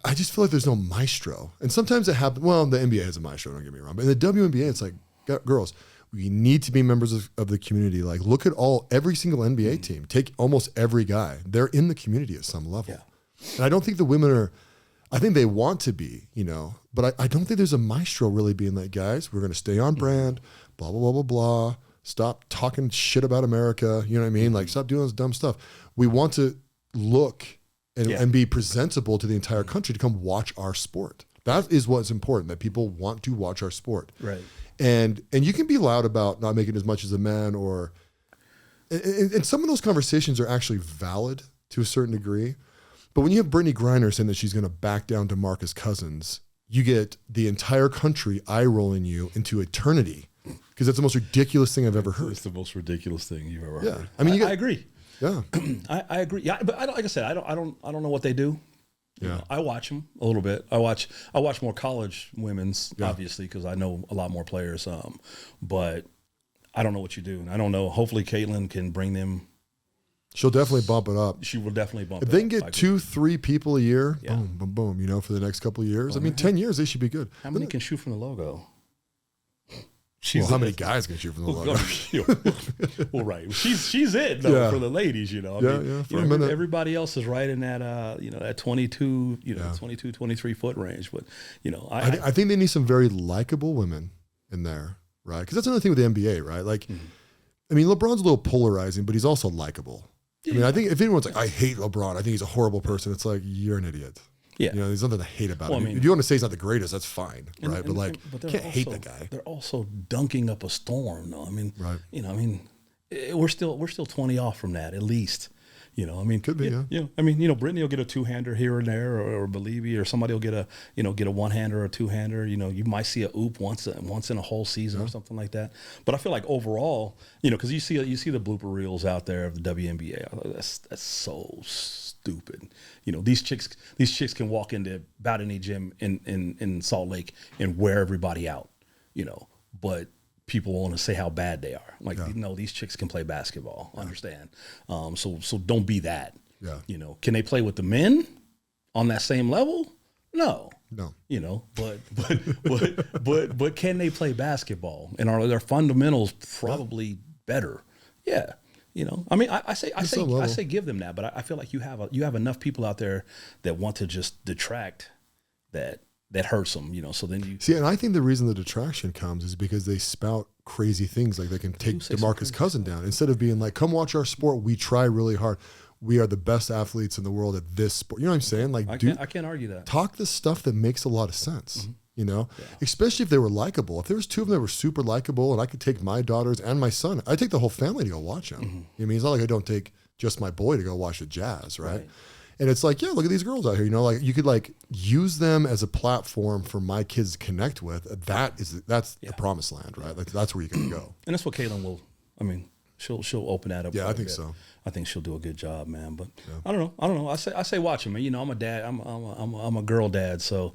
Speaker 3: I just feel like there's no maestro. And sometimes it happens. Well, the NBA has a maestro, don't get me wrong. But in the WNBA, it's like, girls, we need to be members of the community. Like, look at every single NBA team. Take almost every guy. They're in the community at some level.
Speaker 2: Yeah.
Speaker 3: And I don't think the women are, I think they want to be, you know, but I don't think there's a maestro really being like, guys, we're going to stay on brand, blah, blah, blah, blah, blah. Stop talking shit about America. You know what I mean? Like, stop doing this dumb stuff. We want to look and be presentable to the entire country to come watch our sport. That is what's important, that people want to watch our sport.
Speaker 2: Right.
Speaker 3: And you can be loud about not making as much as a man, and some of those conversations are actually valid to a certain degree. But when you have Brittany Griner saying that she's going to back down DeMarcus Cousins, you get the entire country eye rolling you into eternity, because that's the most ridiculous thing I've ever heard.
Speaker 2: It's the most ridiculous thing you've ever
Speaker 3: Yeah,
Speaker 2: heard.
Speaker 3: I mean,
Speaker 2: I agree.
Speaker 3: Yeah,
Speaker 2: I agree. Yeah, but like I said, I don't know what they do. You know, I watch them a little bit. I watch more college women's, obviously, because I know a lot more players. But I don't know what you do, and I don't know. Hopefully, Caitlin can bring them.
Speaker 3: She'll definitely bump it up.
Speaker 2: She will definitely bump.
Speaker 3: If
Speaker 2: it
Speaker 3: they
Speaker 2: up.
Speaker 3: can get 2-3 people a year,
Speaker 2: Yeah.
Speaker 3: boom, boom, boom. You know, for the next couple of years. I mean, 10 years they should be good.
Speaker 2: How many can shoot from the logo?
Speaker 3: Well, how many guys can shoot from the logo?
Speaker 2: Well, right. She's it though
Speaker 3: Yeah.
Speaker 2: for the ladies, you know.
Speaker 3: For a minute.
Speaker 2: Everybody else is right in that that 22, 22, 23 foot range. But
Speaker 3: I think they need some very likable women in there, right? Because that's another thing with the NBA, right? Like, I mean, LeBron's a little polarizing, but he's also likable. I mean, I think if anyone's like, I hate LeBron, I think he's a horrible person, it's like, you're an idiot.
Speaker 2: Yeah.
Speaker 3: You know, there's nothing to hate about
Speaker 2: Well,
Speaker 3: him.
Speaker 2: I mean,
Speaker 3: if you want to say he's not the greatest, that's fine, right? But like,
Speaker 2: they're
Speaker 3: can't hate
Speaker 2: also-
Speaker 3: the guy.
Speaker 2: They're also dunking up a storm, though. I mean,
Speaker 3: Right.
Speaker 2: We're still 20 off from that at least.
Speaker 3: Could be, yeah.
Speaker 2: Brittany will get a two-hander here and there, or Believy, or somebody will get a one-hander or a two-hander. You might see a oop once in a whole season or something like that. But I feel like overall, because you see the blooper reels out there of the WNBA. That's so stupid. These chicks can walk into about any gym in Salt Lake and wear everybody out. But people want to say how bad they are. Like, no, these chicks can play basketball. Understand? So don't be that.
Speaker 3: Yeah.
Speaker 2: Can they play with the men on that same level? No. But can they play basketball? And are their fundamentals probably better? Yeah. I say give them that, but I feel like you have enough people out there that want to just detract that hurts them, so then you
Speaker 3: see. And I think the reason the detraction comes is because they spout crazy things, like they can take DeMarcus Cousins down instead of being like, come watch our sport. We try really hard. We are the best athletes in the world at this sport. You know what I'm saying? Like,
Speaker 2: I can't argue that.
Speaker 3: Talk the stuff that makes a lot of sense. Especially if they were likable. If there was two of them that were super likable, and I could take my daughters and my son, I take the whole family to go watch them. It's not like I don't take just my boy to go watch the Jazz, right? And it's like, yeah, look at these girls out here. Like, you could like use them as a platform for my kids to connect with. That's the promised land, right? Like, that's where you can go.
Speaker 2: And that's what Caitlin will. She'll open that up.
Speaker 3: Yeah, I think so.
Speaker 2: I think she'll do a good job, man. But I don't know. I say watch him, man. I'm a dad. I'm a girl dad, so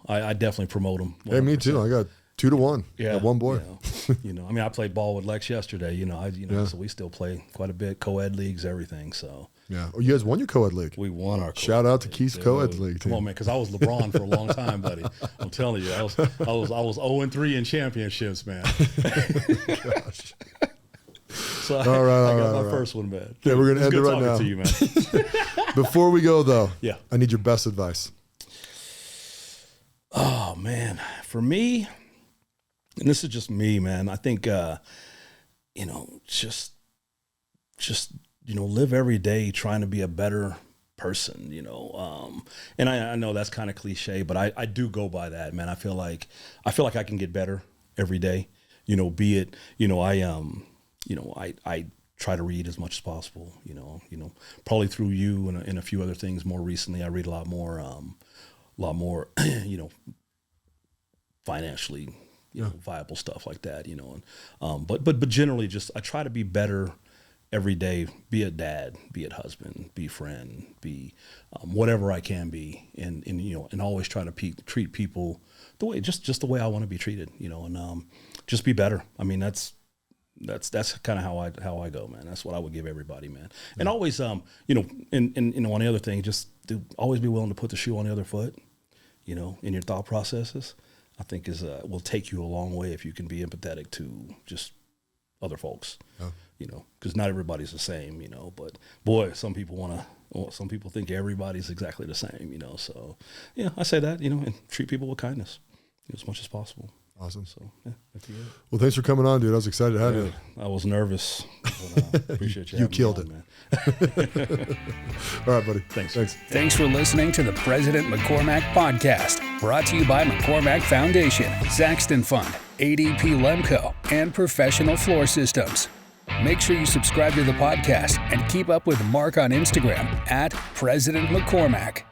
Speaker 2: I definitely promote him. 100%.
Speaker 3: Hey, me too. I got 2-1.
Speaker 2: Yeah,
Speaker 3: got one boy.
Speaker 2: I played ball with Lex yesterday. So we still play quite a bit, co-ed leagues, everything. So.
Speaker 3: Yeah. Oh, you guys won your co-ed league.
Speaker 2: We won our
Speaker 3: Shout out to Keith's co-ed league team.
Speaker 2: Come on, man, because I was LeBron for a long time, buddy. I'm telling you, I was 0-3 in championships, man.
Speaker 3: Gosh.
Speaker 2: So I got my first one, man.
Speaker 3: Yeah, we're gonna end it right now.
Speaker 2: To you, man.
Speaker 3: Before we go, though, I need your best advice.
Speaker 2: Oh man, for me, and this is just me, man. I think just live every day trying to be a better person, and I know that's kind of cliche, but I do go by that, man. I feel like I can get better every day, be it, I try to read as much as possible, probably through you and a few other things. More recently, I read a lot more, financially, viable stuff like that, but generally just, I try to be better every day, be a dad, be a husband, be a friend, be whatever I can be, and always try to treat people the way, just the way I want to be treated, and just be better. I mean, that's kind of how I go, man. That's what I would give everybody, man. Yeah. And always, and on the other thing, just always be willing to put the shoe on the other foot, in your thought processes. I think will take you a long way if you can be empathetic to just other folks. Oh. Because not everybody's the same, but boy, some people think everybody's exactly the same, so yeah, I say that, and treat people with kindness as much as possible.
Speaker 3: Awesome.
Speaker 2: So yeah, that's it.
Speaker 3: Well, thanks for coming on, dude. I was excited to have you.
Speaker 2: I was nervous, but appreciate you.
Speaker 3: You killed it,
Speaker 2: man.
Speaker 3: All right, buddy.
Speaker 2: Thanks.
Speaker 4: Thanks for listening to the President McCormack Podcast, brought to you by McCormack Foundation, Saxton Fund, ADP Lemco, and Professional Floor Systems. Make sure you subscribe to the podcast and keep up with Mark on Instagram @President McCormack.